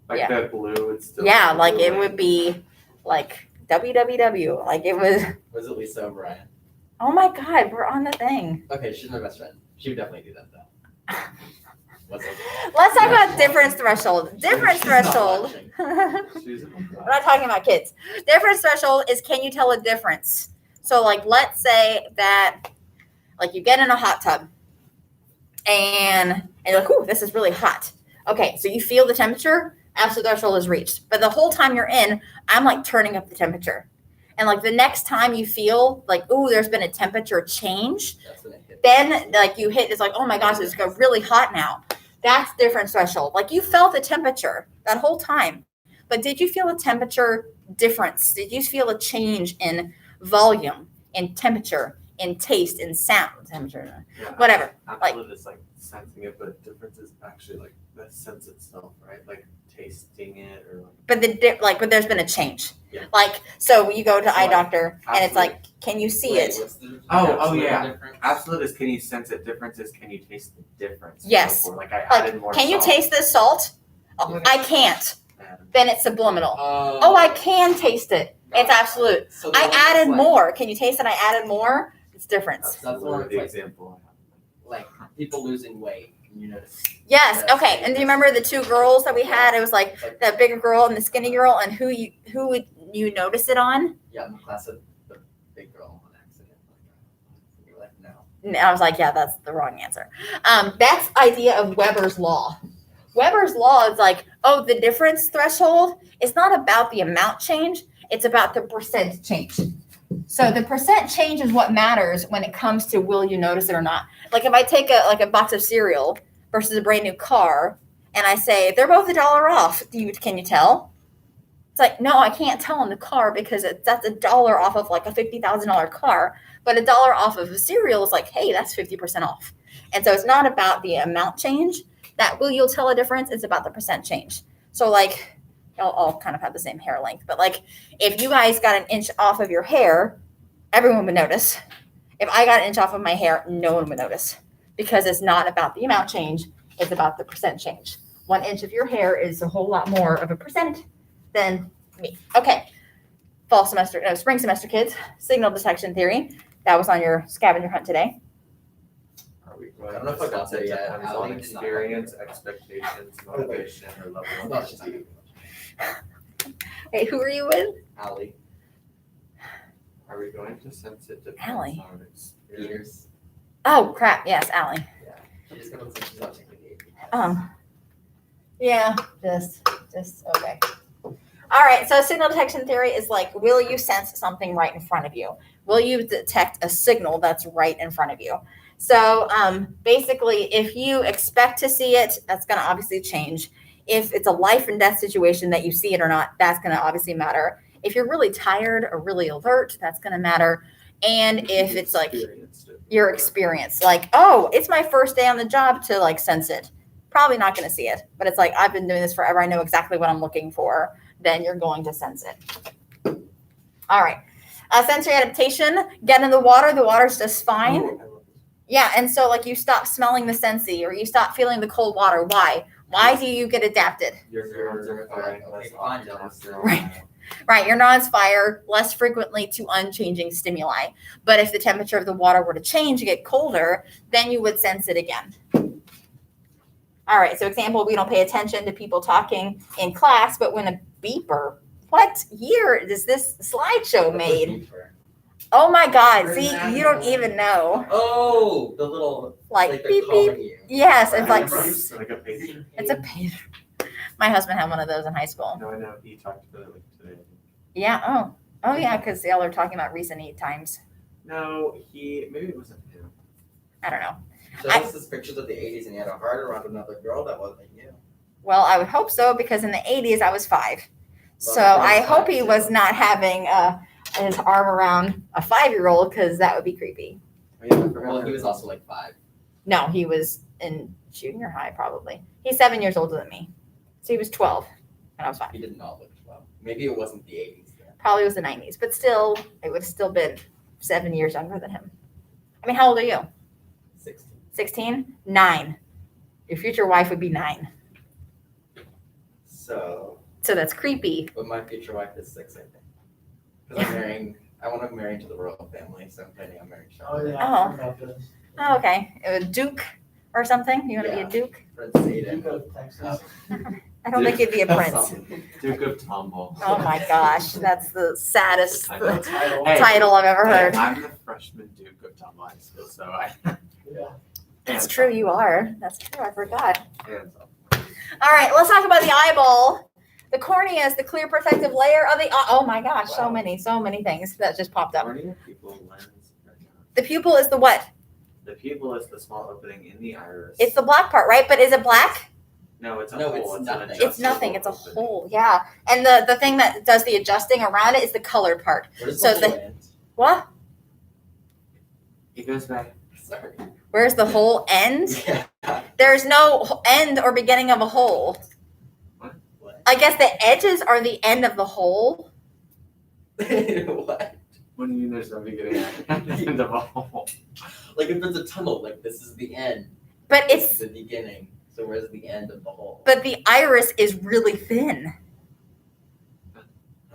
Like Yeah. the blue would still. Yeah, be like blue, it would be like www. Like it was, Was it Lisa O'Brien? oh my God, we're on the thing. Okay, she's my best friend. She would definitely do that though. What's up? Let's talk about difference threshold. Difference She's not threshold. watching. She's a We're not talking about kids. Difference threshold is, can you tell a difference? So like, let's say that like you get in a hot tub and you're like, ooh, this is really hot. Okay, so you feel the temperature, absolute threshold is reached. But the whole time you're in, I'm like turning up the temperature. And like the next time you feel like, ooh, there's been a temperature change, That's when it hit. then like you hit, it's like, oh my gosh, it's got really hot now. That's difference threshold. Like you felt the temperature that whole time. But did you feel a temperature difference? Did you feel a change in volume, in temperature, in taste, in sound, temperature, Yeah, whatever? absolute is like sensing it, but difference is actually like the sense itself, right? Like tasting it or like. But but there's been a change. Yeah. Like, so you go to eye Like, doctor and it's absolute. like, can you see Wait, it? what's the Oh, absolute yeah. difference? Absolute is can you sense it? Difference is can you taste the difference? Yes. So, like I Like, added more. can you salt. taste this salt? Oh, Yeah. I can't. Added- Then it's subliminal. Oh, Oh, I can taste it. It's absolute. So the I one that's added like- more. Can you taste it? I added more. It's difference. That's the one the that's like, example. like people losing weight. Can you notice? Yes. Yes. Okay. And do you remember the two girls that we had? It was like It's like, the bigger girl and the skinny girl, and who would you notice it on? yeah, in the class of the big girl on accident. You're like, no. And I was like, yeah, that's the wrong answer. That's idea of Weber's law. Weber's law is like, oh, the difference threshold is not about the amount change. It's about the percent change. So the percent change is what matters when it comes to will you notice it or not. Like if I take a box of cereal versus a brand new car and I say they're both $1 off, can you tell? It's like, no, I can't tell in the car because that's $1 off of like a $50,000 car. But $1 off of a cereal is like, hey, that's 50% off. And so it's not about the amount change that you'll tell a difference. It's about the percent change. So like, all kind of have the same hair length, but like if you guys got an inch off of your hair, everyone would notice. If I got an inch off of my hair, no one would notice because it's not about the amount change. It's about the percent change. 1 inch of your hair is a whole lot more of a percent than me. Okay. Spring semester kids, signal detection theory. That was on your scavenger hunt today. Are we I going don't know if to I got sense it there yet. depends I on think it's not. experience, expectations, motivation, or level I'm of not just understanding? Hey, who are you with? Allie, Are we going to sense it depends Allie. on experience? Peters. Oh crap, yes, Allie. She just got she's not taking the AP. Yeah, just okay. All right, so signal detection theory is like, will you sense something right in front of you? Will you detect a signal that's right in front of you? So basically, if you expect to see it, that's going to obviously change. If it's a life and death situation that you see it or not, that's going to obviously matter. If you're really tired or really alert, that's going to matter. And if it's like Experienced it. your experience, like, oh, it's my first day on the job to like sense it. Probably not going to see it, but it's like, I've been doing this forever. I know exactly what I'm looking for. Then you're going to sense it. All right. Sensory adaptation, get in the water's just fine. Oh, I love this. Yeah, and so like you stop smelling the Scentsy or you stop feeling the cold water. Why? Why do you get adapted? Your neurons are firing Okay, less fine, often. Justin. Right. Right, your neurons fire less frequently to unchanging stimuli. But if the temperature of the water were to change, get colder, then you would sense it again. All right, so example, we don't pay attention to people talking in class, but when a beeper, what year is this slideshow made? Oh my God! Or See, an you don't animal. even know. Oh, the little Like they're beep calling beep. you. Yes, it's like It's like a pager. it's a pager. My husband had one of those in high school. No, I know. He talked about it like today. Yeah. Oh yeah, because y'all are talking about recent times. No, maybe it wasn't him. I don't know. Showed us his pictures of the 80s and he had a heart around another girl that wasn't you. Well, I would hope so because in the 80s I was 5. So Well, I was hope 5 he too. was not having his arm around a 5-year-old because that would be creepy. Oh, yeah, I forgot Well, that he was also like 5. No, he was in junior high probably. He's 7 years older than me. So he was 12 and I was 5. He did not look well. Maybe it wasn't the 80s then. Probably was the 90s, but still, it would have still been 7 years younger than him. I mean, how old are you? 16. 16? 9. Your future wife would be 9. So, So that's creepy. But my future wife is 6, I think. Because I want to marry into the royal family, so I'm planning on marrying Oh, Sean. yeah, I heard about this. Oh, okay. A Duke or something? You want to Yeah. be a Duke? Prince Duke Aiden. of Texas. I don't think you'd be a prince. Something. Duke of Tumble. Oh my gosh, that's the saddest I know. Title. Hey, title I've ever hey, heard. I'm the freshman Duke of Tumble High School, so I. Yeah. That's true, you are. That's true, I forgot. Hands up. All right, let's talk about the eyeball. The cornea is the clear protective layer of the eye. Oh my gosh, so Wow. many things that just popped up. Cornea, pupil, lens, retina. The pupil is the what? The pupil is the small opening in the iris. It's the black part, right? But is it black? No, it's a No, hole. it's an nothing. It's adjustable nothing. It's a opening. hole. Yeah. And the thing that does the adjusting around it is the colored part. Where's So the the- whole end? What? It goes back. Sorry. Where's the hole end? Yeah. There's no end or beginning of a hole. What? I guess the edges are the end of the hole. What? What do you mean there's no beginning at the end of a hole? Like if it's a tunnel, like this is the end. But This it's is the beginning. So where's the end of the hole? but the iris is really thin.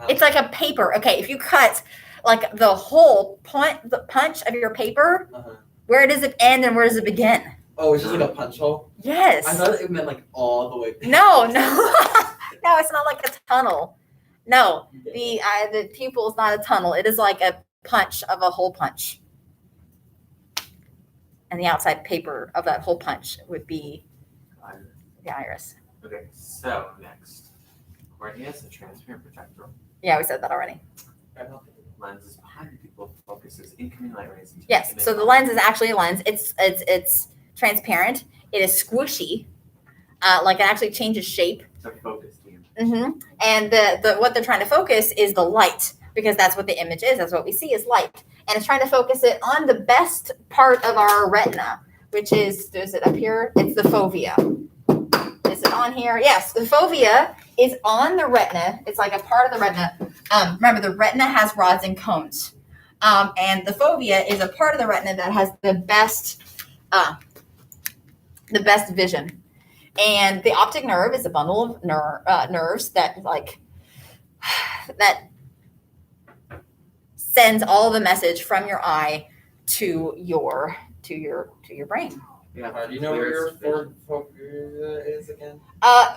It's like a paper. Okay, if you cut like the whole the punch of your paper, Uh-huh. where does it end and where does it begin? Oh, it's just like a punch hole? Yes. I thought it meant like all the way. No, no. No, it's not like a tunnel. No, the pupil is not a tunnel. It is like a punch of a hole punch. And the outside paper of that hole punch would be the iris. Okay, so next. Cornea is a transparent protector. Yeah, we said that already. Lens is behind the pupil, focuses incoming light rays. Into Yes. image So the line. lens is actually a lens. It's transparent. It is squishy. Like it actually changes shape. to focus the image. Mm-hmm. And the what they're trying to focus is the light because that's what the image is. That's what we see is light, and it's trying to focus it on the best part of our retina, which is it up here? It's the fovea. Is it on here? Yes, the fovea is on the retina. It's like a part of the retina. Remember, the retina has rods and cones, and the fovea is a part of the retina that has the best vision. And the optic nerve is a bundle of nerves that that sends all the message from your eye to your brain. Yeah, Do you know where your fovea is again?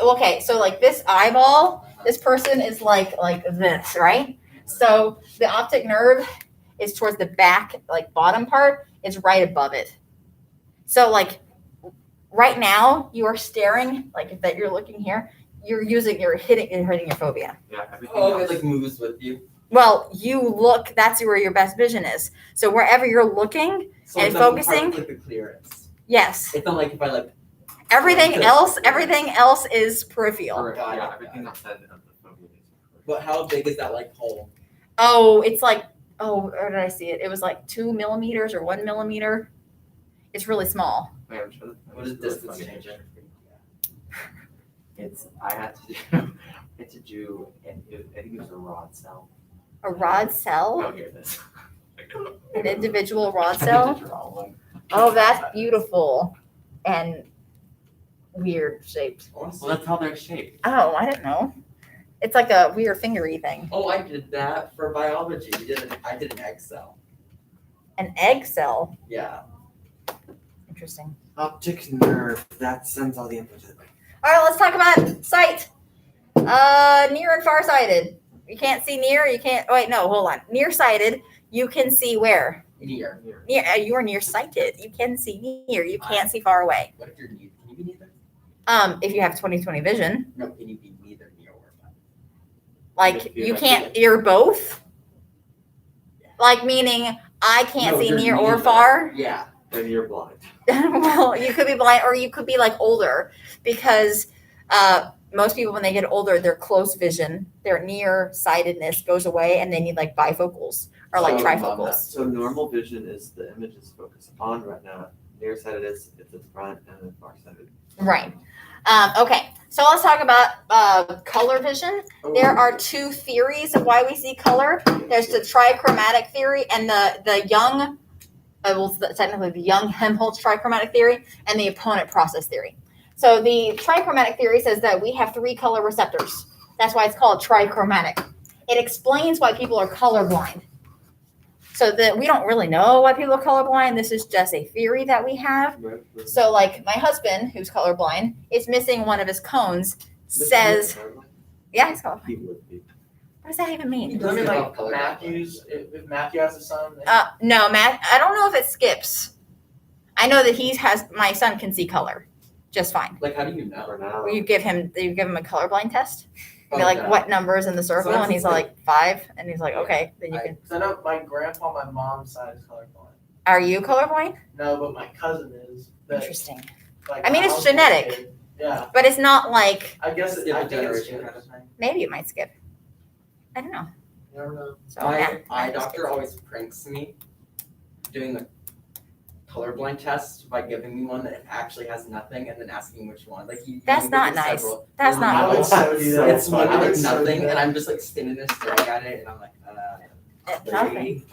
Okay, so like this eyeball, this person is like this, right? So the optic nerve is towards the back, like bottom part, is right above it. So like right now you are staring, like if that you're looking here, you're hitting your fovea. Yeah, everything Oh, else. it like moves with you. Well, you look, that's where your best vision is. So wherever you're looking, So And it's not part of, focusing? like the clearance. yes. It's not like if I like. Everything else is peripheral. Or, Got it, yeah, got everything it. outside of the focus is But how big is that like hole? Oh, it's like, where did I see it? It was like 2 millimeters or 1 millimeter. It's really small. Wait, I'm sure that What is really distance funny. changing? I had to do, and I think it was a rod cell. A rod cell, Oh, here it is. an individual rod I had cell. to draw one. Oh, that's beautiful and weird shaped. Well, that's how they're shaped. Oh, I didn't know. It's like a weird fingery thing. Oh, I did that for biology. I did an egg cell. An egg cell. Yeah. Interesting. Optic nerve, that sends all the input to the brain. All right, let's talk about sight. Near and farsighted. You can't see near. You can't. Wait, no, hold on. Nearsighted, You can see where? Near. Near. You are nearsighted. You can see near. You can't see far away. What if you're neither? Can you be neither? If you have 20/20 vision, No, can you be neither near or far? like If you you have can't. You're both. Like meaning I can't No, see you're near or neither. far. Yeah. Then you're blind. Well, you could be blind or you could be like older because most people when they get older, their close vision, their nearsightedness goes away and they need like bifocals or like So, trifocals. So normal vision is the image is focused on retina. Nearsighted is it's at the front, and then farsighted. Right. Okay. So let's talk about color vision. There are two theories of why we see color. There's the trichromatic theory and the young, technically the young Helmholtz trichromatic theory and the opponent process theory. So the trichromatic theory says that we have 3 color receptors. That's why it's called trichromatic. It explains why people are colorblind. So that we don't really know why people are colorblind. This is just a theory that we have. Right. So like my husband, who's colorblind, is missing one of his cones, says, yeah, he's colorblind. He would be. What does that even mean? Doesn't it, like Color Matthews, if Matthew has a son, then No, Matt, I don't know if it skips. I know that my son can see color just fine. Like, how do you know? For now. You give him a colorblind test. Be Oh, like, yeah. what number's in the circle? that's And he's the like 5. And he's like, okay, then you I- can. because I know my grandpa on my mom's side is colorblind. Are you colorblind? No, but my cousin is. But, Interesting. like, I mean, my it's uncle's genetic. kid, Yeah, But it's not like, I guess Skip I a think it's generation kind of thing. maybe it might skip. I don't know. I don't know. So My yeah, eye mine doctor skips. always pranks me doing the colorblind test by giving me one that actually has nothing and then asking which one. Like he That's even not gives me nice. several. That's And not I I'm would nice. so do that. It's I literally would so do nothing, that. and I'm just like standing there staring at it, and I'm like, Nothing.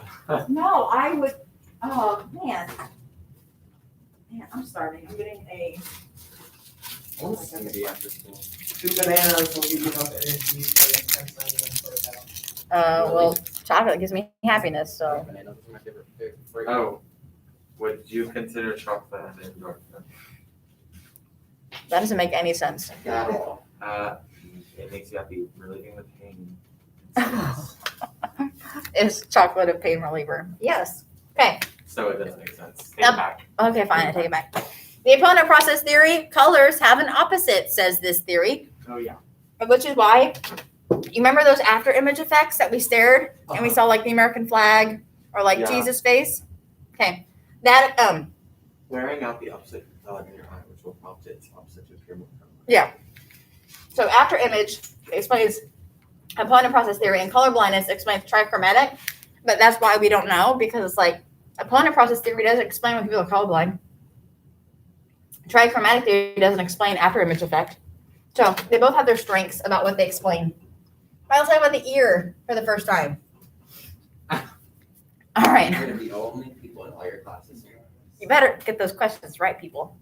No, I would. Oh man. Man, I'm starving. I'm getting a. I want a smoothie after school. 2 bananas will give you enough energy for the 10 seconds for that. Well, chocolate gives me happiness, so. Bananas are my favorite food. Oh, would you consider chocolate an endorphin? That doesn't make any sense. At all. It makes you happy, relieving the pain. Is chocolate a pain reliever? Yes. Okay. So it doesn't make sense. Take Yep. it back. Okay, fine. I take it back. The opponent process theory, colors have an opposite, says this theory, Oh yeah. which is why you remember those after image effects that we stared and we saw like the American flag or like Yeah. Jesus face? Okay. That, Wearing out the opposite color in your eye, which will prompt its opposite to appear more color. yeah. So after image explains opponent process theory and color blindness explains trichromatic, but that's why we don't know because it's like opponent process theory doesn't explain when people are colorblind. Trichromatic theory doesn't explain after image effect. So they both have their strengths about what they explain. But let's talk about the ear for the first time. All right. You're gonna be the only people in all your classes here. You better get those questions right, people.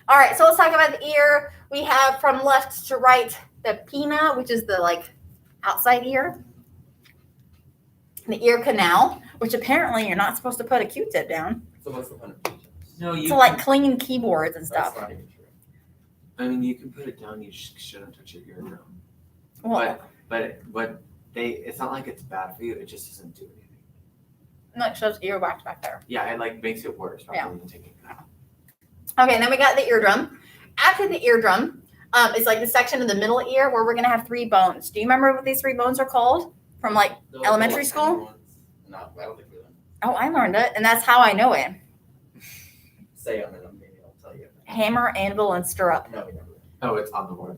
All right, so let's talk about the ear. We have from left to right the pinna, which is the like outside ear. The ear canal, which apparently you're not supposed to put a Q-tip down. So what's the point of teaching us? No, you. To like clean keyboards and That's stuff. not even true. I mean, you can put it down. You shouldn't touch your eardrum. Well, But it's not like it's bad for you. It just doesn't do anything. like shows earwax back there. Yeah, it like makes it worse rather Yeah. than taking it out. Okay, and then we got the eardrum. After the eardrum, it's like the section of the middle ear where we're gonna have 3 bones. Do you remember what these 3 bones are called from like? Those Elementary are the school? ones. No, I don't think we learned. Oh, I learned it, and that's how I know it. Say them and then maybe I'll tell you. Hammer, anvil, and stirrup. No, we never learned. Oh, it's on the board.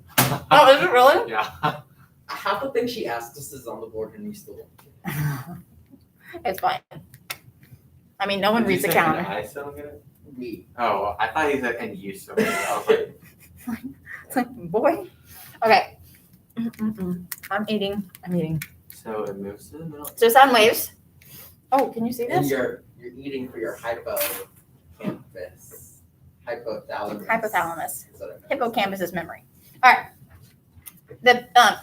Oh, is it really? Yeah. Half the thing she asked us is on the board and we still don't. It's fine. I mean, no one Did you reads the say calendar. and I still don't get it? We. Oh, I thought he said and you still get it. I was like, It's like, boy. Okay. I'm eating. so it moves to the middle. So sound waves. Oh, can you see And this? you're eating for your hippocampus. Hypothalamus. Hypothalamus. Is what I meant. Hippocampus is memory. All right.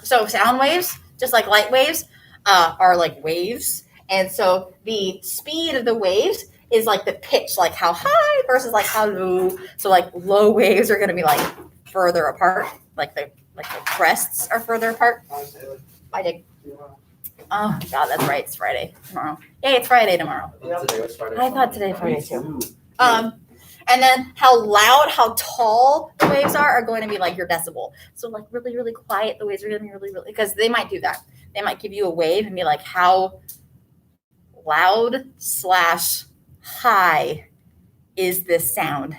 So sound waves, just like light waves, are like waves. And so the speed of the waves is like the pitch, like how high versus like how low. So like low waves are going to be like further apart, like the crests are further apart. I would say like I dig. 200. Oh God, that's right. It's Friday tomorrow. Yay, it's Friday tomorrow. I thought today was Friday. I thought today Sunday. Friday too. And then how loud, how tall the waves are going to be like your decibel. So like really, really quiet, the waves are going to be really, really, because they might do that. They might give you a wave and be like, how loud / high is this sound?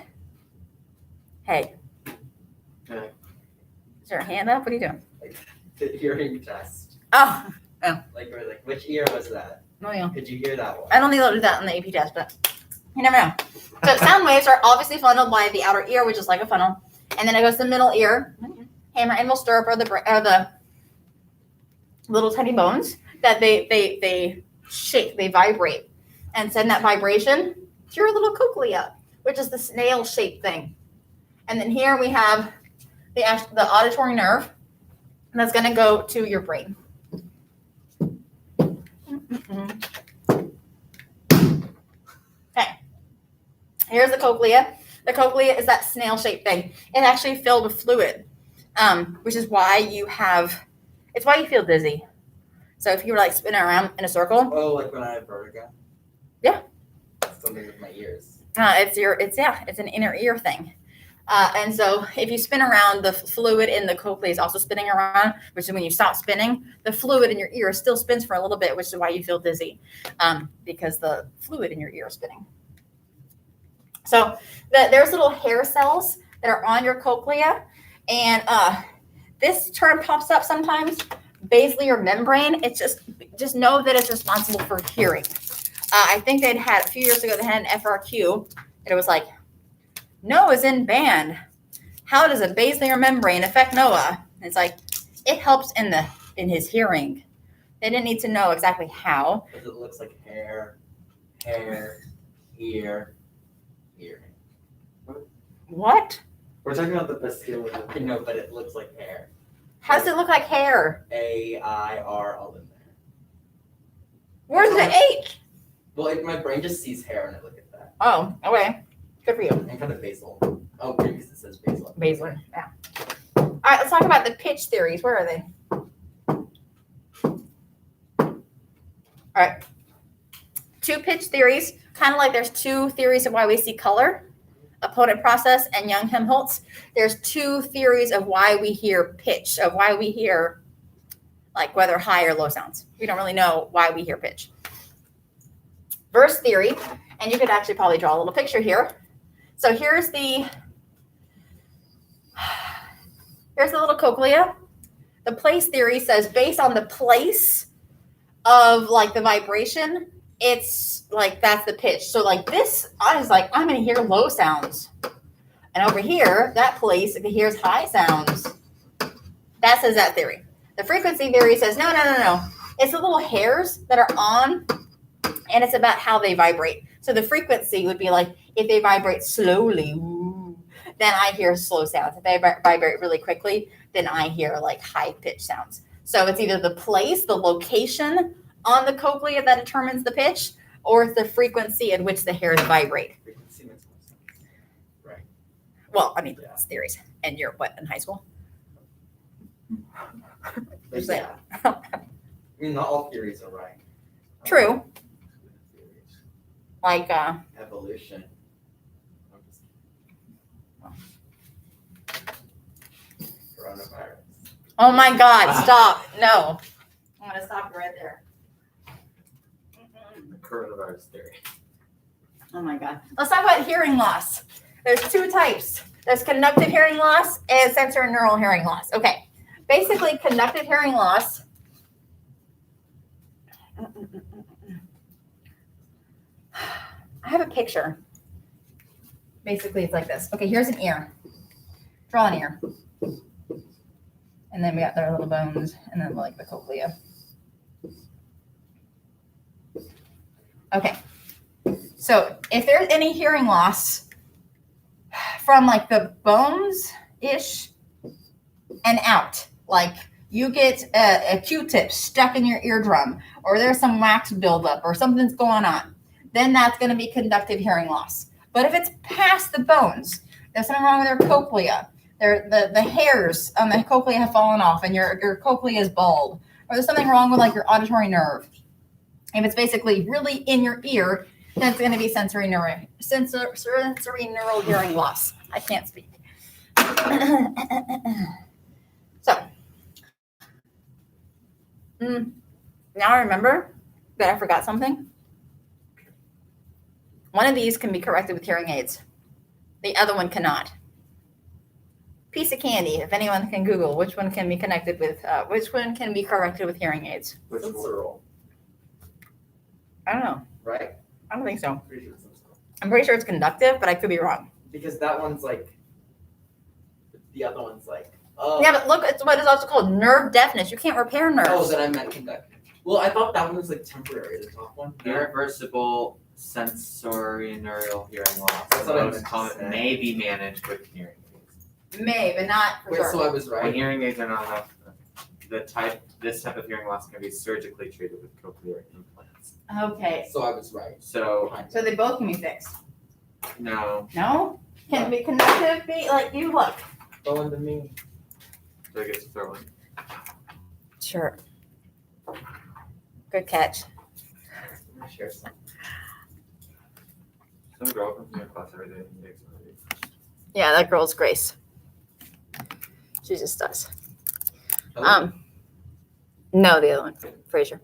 Hey. Okay. Is your hand up? What are you doing? The hearing test. Oh, Like which ear was that? no, yeah. Could you hear that one? I don't think they'll do that in the AP test, but you never know. So sound waves are obviously funneled by the outer ear, which is like a funnel, and then it goes to the middle ear, hammer, anvil, stirrup, or the little tiny bones that they shake, they vibrate, and send that vibration to your little cochlea, which is the snail-shaped thing. And then here we have the auditory nerve that's going to go to your brain. Okay. Here's the cochlea. The cochlea is that snail-shaped thing. It's actually filled with fluid, which is why it's why you feel dizzy. So if you were like spinning around in a circle. Oh, like when I have vertigo? Yeah. Something with my ears. It's an inner ear thing. And so if you spin around, the fluid in the cochlea is also spinning around, which is when you stop spinning, the fluid in your ear still spins for a little bit, which is why you feel dizzy, because the fluid in your ear is spinning. So there's little hair cells that are on your cochlea, and this term pops up sometimes, basally or membrane. It's just know that it's responsible for hearing. I think a few years ago, they had an FRQ, and it was like, Noah is in band. How does a basal membrane affect Noah? And it's like, it helps in his hearing. They didn't need to know exactly how. Because it looks like hair, ear. What? We're talking about the basilar. I know, but it looks like hair. How does it look like hair? AIR all in there. Where's the H? Well, my brain just sees hair and I look at that. Oh, okay. Good for you. And kind of basal. Oh, because it says basal. Basal, yeah. All right, let's talk about the pitch theories. Where are they? All right. 2 pitch theories, kind of like there's 2 theories of why we see color, opponent process and Young-Helmholtz. There's 2 theories of why we hear pitch, of why we hear like whether high or low sounds. We don't really know why we hear pitch. Verse theory, and you could actually probably draw a little picture here. So here's the little cochlea. The place theory says based on the place of like the vibration, it's like that's the pitch. So like this, I was like, I'm gonna hear low sounds. And over here, that place hears high sounds. That says that theory. The frequency theory says no. It's the little hairs that are on, and it's about how they vibrate. So the frequency would be like if they vibrate slowly, then I hear slow sounds. If they vibrate really quickly, then I hear like high pitch sounds. So it's either the place, the location on the cochlea that determines the pitch, or it's the frequency at which the hairs vibrate. Frequency makes more sense. Right. Well, I mean, that's theories. And you're what, in high school? But yeah. I mean, not all theories are right. True. Like, Evolution. Coronavirus. oh my God, stop. No. I'm going to stop you right there. The coronavirus theory. Oh my God. Let's talk about hearing loss. There's 2 types. There's conductive hearing loss and sensory neural hearing loss. Okay. Basically, conductive hearing loss. I have a picture. Basically, it's like this. Okay, here's an ear. Draw an ear. And then we got their little bones, and then like the cochlea. Okay. So if there's any hearing loss from like the bones-ish and out, like you get a Q-tip stuck in your eardrum, or there's some wax buildup, or something's going on, then that's going to be conductive hearing loss. But if it's past the bones, there's something wrong with their cochlea, the hairs on the cochlea have fallen off, and your cochlea is bald, or there's something wrong with like your auditory nerve. If it's basically really in your ear, then it's going to be sensory neural hearing loss. I can't speak. So, now I remember that I forgot something. One of these can be corrected with hearing aids. The other one cannot. Piece of candy, if anyone can Google which one can be connected with, which one can be corrected with hearing aids. Which one? Sensorial, I don't know. right? I don't think so. Pretty sure it's sensorial. I'm pretty sure it's conductive, but I could be wrong. Because that one's like, the other one's like, Yeah, but look, it's what is also called nerve deafness. You can't repair nerves. oh, then I meant conductive. Well, I thought that one was like temporary, the top one. Irreversible sensory neural hearing loss. That's what I Most meant to common- say. may be managed with hearing aids. May, but not for Wait, sure. so I was When right? hearing aids are not enough, this type of hearing loss can be surgically treated with cochlear implants. Okay. So I was right. So So they both can be fixed. no, No? Can it be conductive? Be like you look. Go into me. do I get to throw one? Sure. Good catch. I'm gonna share some. Some girl comes to my class every day and makes one of these. Yeah, that girl's Grace. She just does. Hello? No, the other one, Fraser.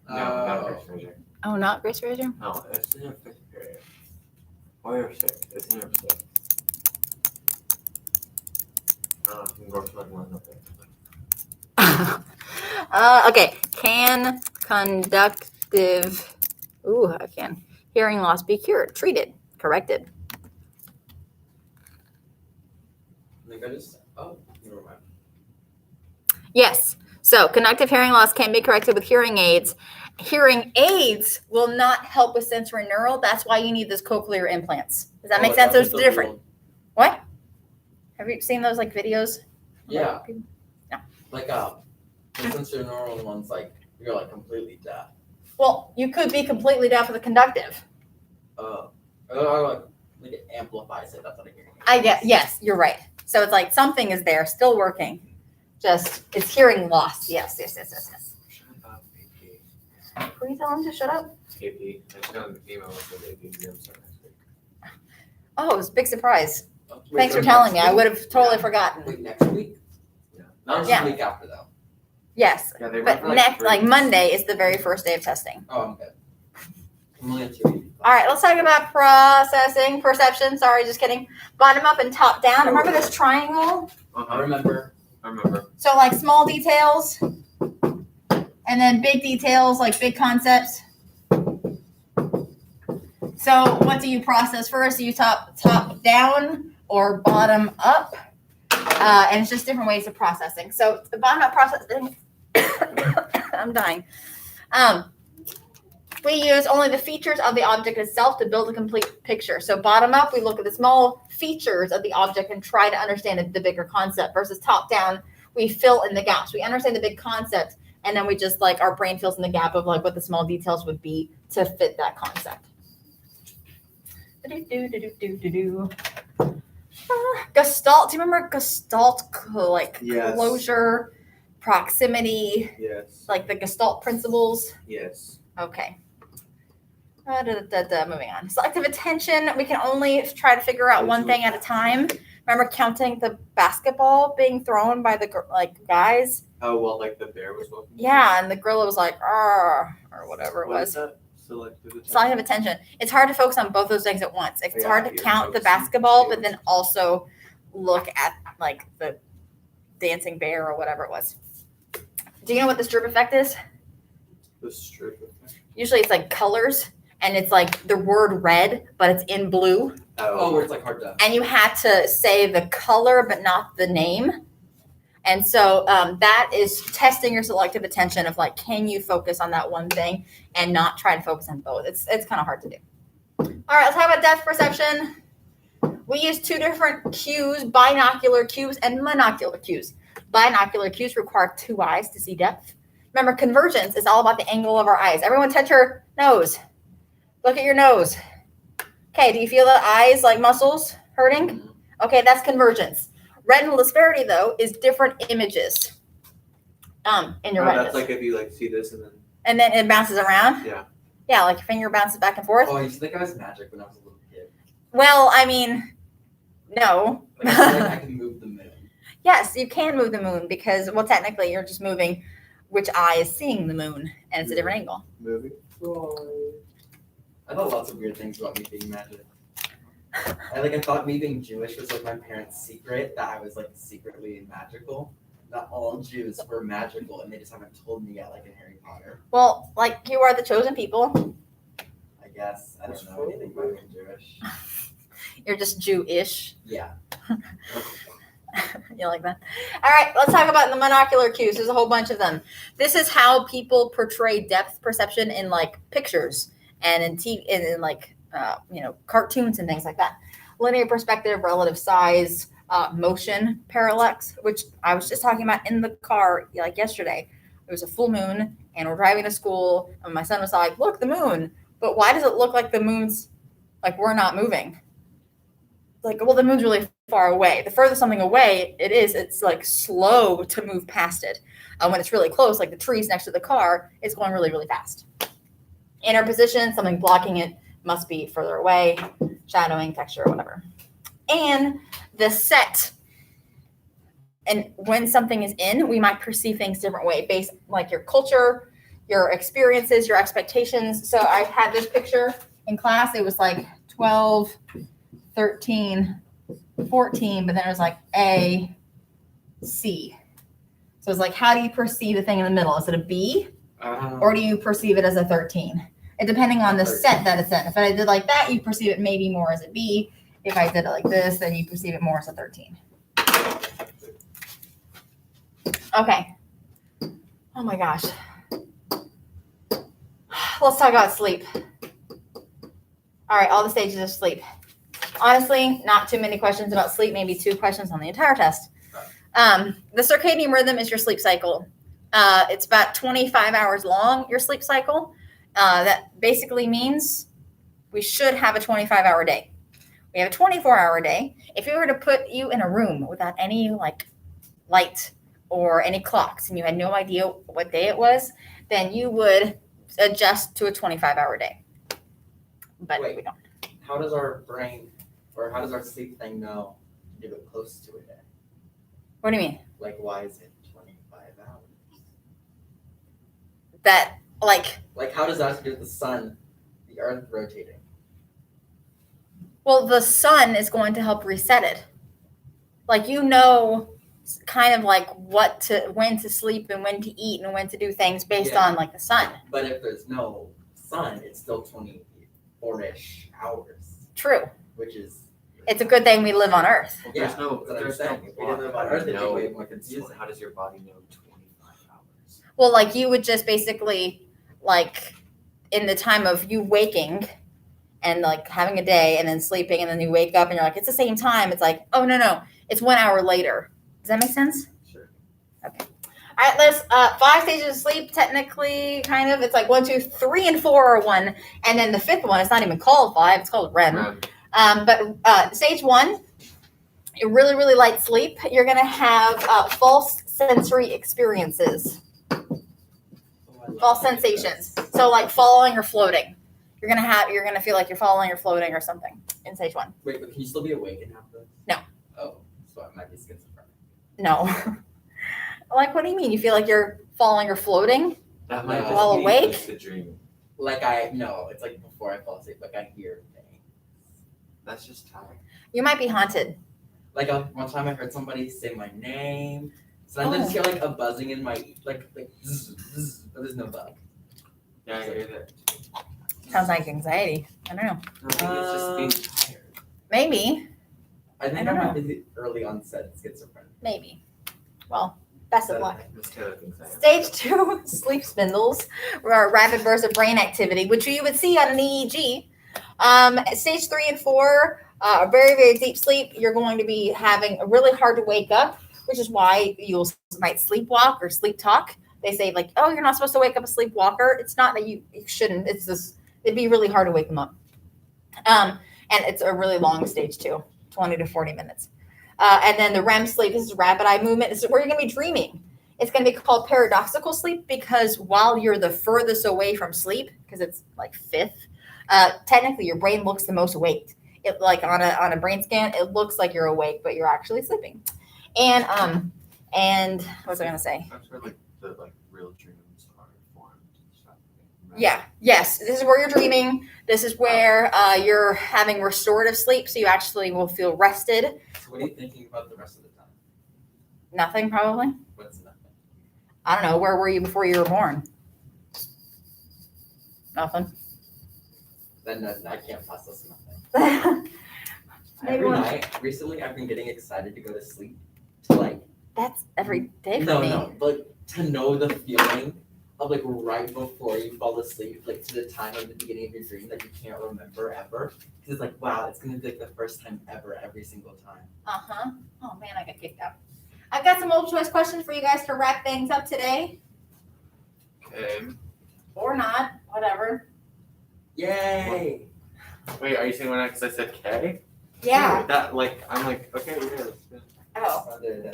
No, not Oh. Grace Fraser. Oh, not Grace Fraser? No, it's in your fifth period. Or you're sick. It's in your fifth. You can go for like one of them. Okay. Can conductive, I can. Hearing loss be cured, treated, corrected? I think I just, oh, never mind. Yes. So conductive hearing loss can be corrected with hearing aids. Hearing aids will not help with sensory neural. That's why you need those cochlear implants. Does that make Oh, sense? that's Those the different. old- What? Have you seen those like videos? Yeah, No. like, the sensory neural one's like, you're like completely deaf. Well, you could be completely deaf with a conductive. Or like it amplifies it, that's what I hear. I get, yes, you're right. So it's like something is there, still working. Just it's hearing loss. Yes. Shut up, AP. Will you tell him to shut up? AP. I just got an email with the AP exam start next week. Oh, it was a big surprise. Wait, Thanks for so telling me. next I would have week? totally forgotten. Wait, next week? Yeah. Not just Yeah. the week after though. Yes, Yeah, they but run for next, 3 like weeks. Monday is the very first day of testing. Oh, I'm good. I'm only at 2 weeks. All right, let's talk about processing, perception. Sorry, just kidding. Bottom up and top down. Remember this triangle? I Uh-huh. remember. I remember. So like small details, and then big details, like big concepts. So what do you process first? Do you top down or bottom up? And it's just different ways of processing. So the bottom up processing, I'm dying. We use only the features of the object itself to build a complete picture. So bottom up, we look at the small features of the object and try to understand the bigger concept, versus top down, we fill in the gaps. We understand the big concept, and then we just like our brain fills in the gap of like what the small details would be to fit that concept. Gestalt. Do you remember Gestalt? Like Yes. closure, proximity, Yes. like the Gestalt principles. Yes. Okay. Moving on. Selective attention. We can only try to figure out one thing at a time. Remember counting the basketball being thrown by the guys? Oh, well, like the bear was walking. Yeah, and the gorilla was like, "Arr," or whatever it What was. is that? Selective attention. Selective attention. It's hard to focus on both those things at once. It's Yeah, hard to you're count the focusing. basketball, but then also look at like the dancing bear or whatever it was. Do you know what the strip effect is? The strip effect. Usually it's like colors, and it's like the word red, but it's in blue. Oh, where it's like hard to. And you had to say the color, but not the name. And so that is testing your selective attention of like, can you focus on that one thing and not try to focus on both? It's kind of hard to do. All right, let's talk about depth perception. We use two different cues, binocular cues and monocular cues. Binocular cues require two eyes to see depth. Remember, convergence is all about the angle of our eyes. Everyone touch your nose. Look at your nose. Okay, do you feel the eyes like muscles hurting? Okay, that's convergence. Retinal disparity, though, is different images. in your Oh, retinas. that's like if you like see this and then. And then it bounces around. Yeah. Yeah, like your finger bounces back and forth. Oh, I used to think I was magic when I was a little kid. Well, I mean, no. Like, I feel like I can move the moon. Yes, you can move the moon because, well, technically you're just moving which eye is seeing the moon, and it's a different angle. Moving. I thought lots of weird things about me being magic. I thought me being Jewish was like my parents' secret, that I was like secretly magical. Not all Jews were magical, and they just haven't told me yet, like in Harry Potter. Well, like you are the chosen people. I guess I don't know anything about being Jewish. You're just Jewish. Yeah. You like that? All right, let's talk about the monocular cues. There's a whole bunch of them. This is how people portray depth perception in like pictures and in TV, in like cartoons and things like that. Linear perspective, relative size, motion parallax, which I was just talking about in the car like yesterday. It was a full moon, and we're driving to school, and my son was like, "Look, the moon." But why does it look like the moon's like we're not moving? Like, well, the moon's really far away. The further something away it is, it's like slow to move past it. When it's really close, like the trees next to the car, it's going really, really fast. Inner position, something blocking it must be further away, shadowing, texture, whatever. And the set. And when something is in, we might perceive things different way based like your culture, your experiences, your expectations. So I had this picture in class. It was like 12, 13, 14, but then it was like A, C. So it's like, how do you perceive the thing in the middle? Is it a B or do you perceive it as a 13? It depending on the set that it's in. If I did like that, you perceive it maybe more as a B. If I did it like this, then you perceive it more as a 13. Okay. Oh my gosh. Let's talk about sleep. All right, all the stages of sleep. Honestly, not too many questions about sleep, maybe 2 questions on the entire test. The circadian rhythm is your sleep cycle. It's about 25 hours long, your sleep cycle. That basically means we should have a 25-hour day. We have a 24-hour day. If we were to put you in a room without any like light or any clocks and you had no idea what day it was, then you would adjust to a 25-hour day. But Wait. we don't. How does our brain, or how does our sleep thing know to do it close to a day? What do you mean? Like, why is it 25 hours? That like, How does that have to do with the sun, the earth rotating? well, the sun is going to help reset it. Like, kind of like when to sleep and when to eat and when to do things based Yeah. on like the sun. But if there's no sun, it's still 24-ish hours, True. which is. It's a good thing we live on Earth. Well, Yeah, there's no, that's what I'm there's saying. no If we didn't live on clock. Earth, it'd be No. way more confusing. How does your body know 25 hours? Well, like you would just basically like in the time of you waking and like having a day and then sleeping and then you wake up and you're like, it's the same time. It's like, oh, no. It's 1 hour later. Does that make sense? Sure. Okay. All right, there's 5 stages of sleep, technically, kind of. It's like 1, 2, 3, and 4 are 1. And then the 5th one, it's not even called 5, it's called REM. But stage 1, a really, really light sleep. You're going to have false sensory experiences, false sensations. So like falling or floating. You're going to feel like you're falling or floating or something in stage 1. Wait, but can you still be awake and have this? No. Oh, so I might be schizophrenic. No. Like, what do you mean? You feel like you're falling or floating? That might While just be awake? lucid dreaming. It's like before I fall asleep, like I hear things. That's just tired. You might be haunted. Like one time I heard somebody say my name. Sometimes I just hear like a buzzing in my, like zzz, zzz, but there's no bug. Yeah, I hear that. Sounds like anxiety. I don't know. I think it's just being tired. Maybe. I think I don't I know. might be early onset schizophrenic. Maybe. Well, best of luck. Miss Taylor thinks I am. Stage 2, sleep spindles, or rapid bursts of brain activity, which you would see on an EEG. Stage 3 and 4, very, very deep sleep. You're going to be having really hard to wake up, which is why you might sleepwalk or sleep talk. They say like, oh, you're not supposed to wake up a sleepwalker. It's not that you shouldn't. It's just, it'd be really hard to wake them up. And it's a really long stage 2, 20 to 40 minutes. And then the REM sleep, this is rapid eye movement. This is where you're going to be dreaming. It's going to be called paradoxical sleep because while you're the furthest away from sleep, because it's like fifth, technically your brain looks the most awake. It like on a brain scan, it looks like you're awake, but you're actually sleeping. And what was I going to say? That's where like the like real dreams are formed and stuff. Right? Yeah. Yes. This is where you're dreaming. This is where you're having restorative sleep, so you actually will feel rested. So what are you thinking about the rest of the time? Nothing, probably. What's nothing? I don't know. Where were you before you were born? Nothing. Then I can't process nothing. Maybe Every one- night, recently, I've been getting excited to go to sleep. To like, That's every day for no, me. no, but to know the feeling of like right before you fall asleep, like to the time of the beginning of your dream that you can't remember ever. Because it's like, wow, it's gonna be like the first time ever, every single time. Uh-huh. Oh man, I got kicked out. I've got some multiple choice questions for you guys to wrap things up today. Okay. Or not. Whatever. Yay! Wait, are you saying one because I said K? Yeah. That like I'm like okay, yeah. Oh. Other than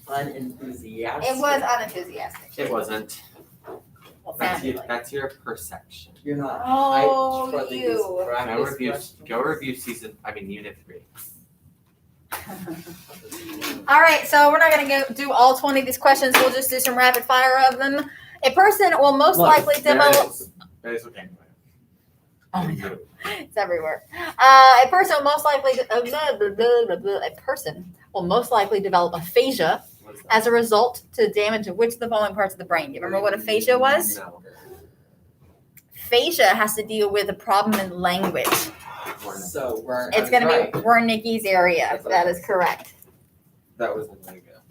unenthusiastic. It was unenthusiastic. It wasn't. Well, That's sounded your, like. that's your perception. You're not Oh, hyped for these you. practice Go review unit 3. All right, so we're not going to go do all 20 of these questions. We'll just do some rapid fire of them. A person will most Look, likely develop. It's okay. Oh my God. It's everywhere. A person will most likely develop aphasia What is that? as a result to damage of which of the following parts of the brain. Do you remember what aphasia was? No. Aphasia has to deal with a problem in language. So we're It's going right. to be Wernicke's area. That's what That I is correct. That was a mega.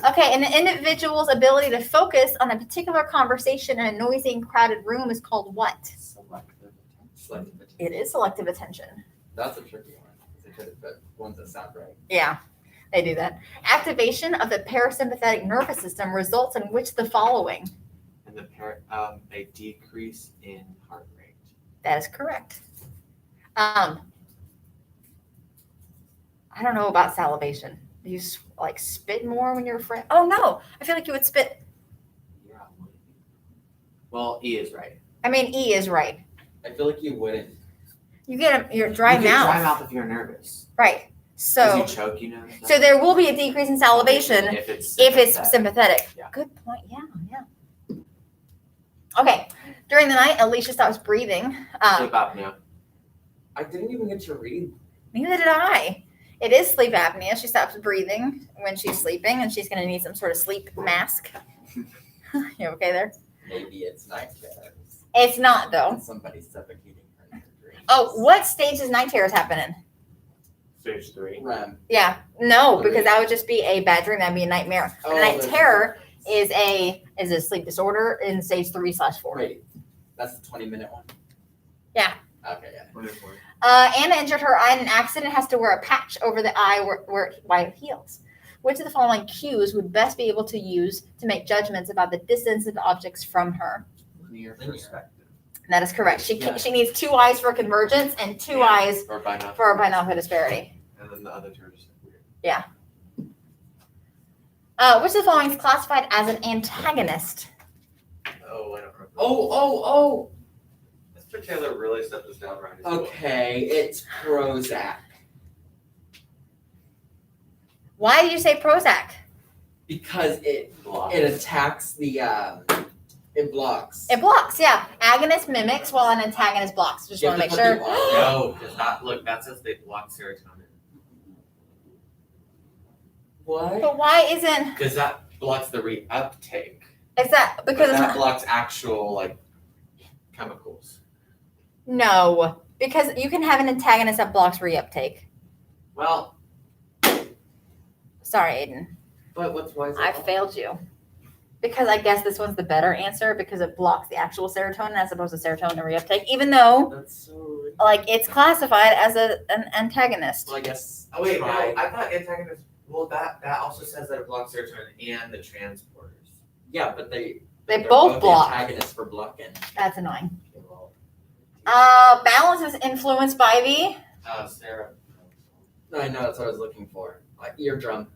Okay, an individual's ability to focus on a particular conversation in a noisy and crowded room is called what? Selective attention. It is selective attention. That's a tricky one. They could have put ones that sound right. Yeah, they do that. Activation of the parasympathetic nervous system results in which of the following? And a decrease in heart rate. That is correct. I don't know about salivation. Do you like spit more when you're afraid? Oh no, I feel like you would spit. Yeah. Well, E is right. I mean, E is right. I feel like you wouldn't. You get your dry You get mouth. Dry mouth if you're nervous. Right. So you So, choke, you know. so there will be a decrease in salivation if it's if it's sympathetic. sympathetic. Yeah. Good point. Yeah. Okay. During the night, Alicia stops breathing. Sleep apnea. I didn't even get to read. Neither did I. It is sleep apnea. She stops breathing when she's sleeping, and she's going to need some sort of sleep mask. You okay there? Maybe it's night terrors. It's not, though. And somebody's suffocating her in her dreams. Oh, what stage does night terrors happen in? Stage 3. REM. Yeah. No, because that would just be a bad dream. That'd be a nightmare. Oh, a night there's terror difference. is a sleep disorder in stage 3/4. Wait, that's the 20-minute one? Yeah. Okay, yeah. Anna injured her eye in an accident, has to wear a patch over the eye where it heals. Which of the following cues would best be able to use to make judgments about the distance of objects from her? Linear perspective. That is correct. She Yeah. she needs 2 eyes for convergence and 2 eyes Or binocular. for binocular disparity. And then the other two are just weird. Which of the following is classified as an antagonist? Oh, I don't remember. Oh! Mr. Taylor really set this down right. Okay, it's Prozac. Why did you say Prozac? Because it Block. attacks the, it blocks. It blocks, yeah. Agonist mimics while an antagonist blocks. Just You want to have make to sure. put the R. No, because that says they block serotonin. What? But why isn't? Because that blocks the reuptake. Is that But because it's that not? blocks actual like chemicals. No, because you can have an antagonist that blocks reuptake. Well, Sorry, Aiden. but why is I that? failed you. Because I guess this one's the better answer because it blocks the actual serotonin as opposed to serotonin reuptake, even though That's so. like it's classified as an antagonist. Well, I guess. Oh wait, no, try- I thought antagonist. Well, that also says that it blocks serotonin and the transporters. Yeah, but They they're both block. antagonists for blocking. That's annoying. Okay, well, Balance is influenced by the Sarah. I know that's what I was looking for. Eardrum.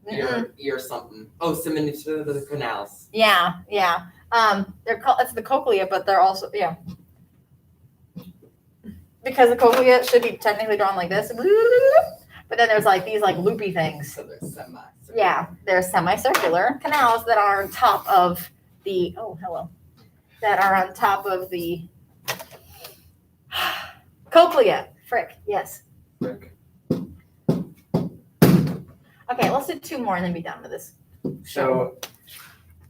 ear something. Oh, seminuclear the canals. Yeah. They're called, it's the cochlea, but they're also, because the cochlea should be technically drawn like this, but then there's like these like loopy things. So they're semi. Yeah, they're semicircular canals that are on top of the, that are on top of the cochlea. Frick, yes. Rick. Okay, let's do 2 more and then be done with this. So,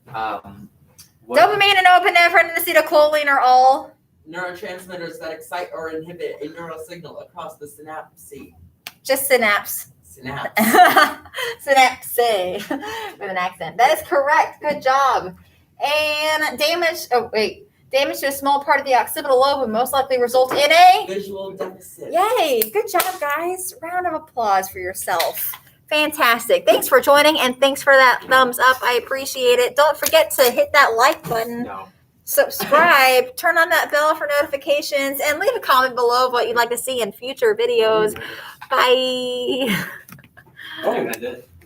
what, Dopamine and norepinephrine and acetylcholine are all Neurotransmitters that excite or inhibit a neural signal across the synapse. just synapse. Synapse. Synapse with an accent. That is correct. Good job. And damage to a small part of the occipital lobe would most likely result in a Visual deficit. yay. Good job, guys. Round of applause for yourself. Fantastic. Thanks for joining and thanks for that thumbs up. I appreciate it. Don't forget to hit that like button, no. subscribe, turn on that bell for notifications, and leave a comment below of what you'd like to see in future videos. Bye. I think I did.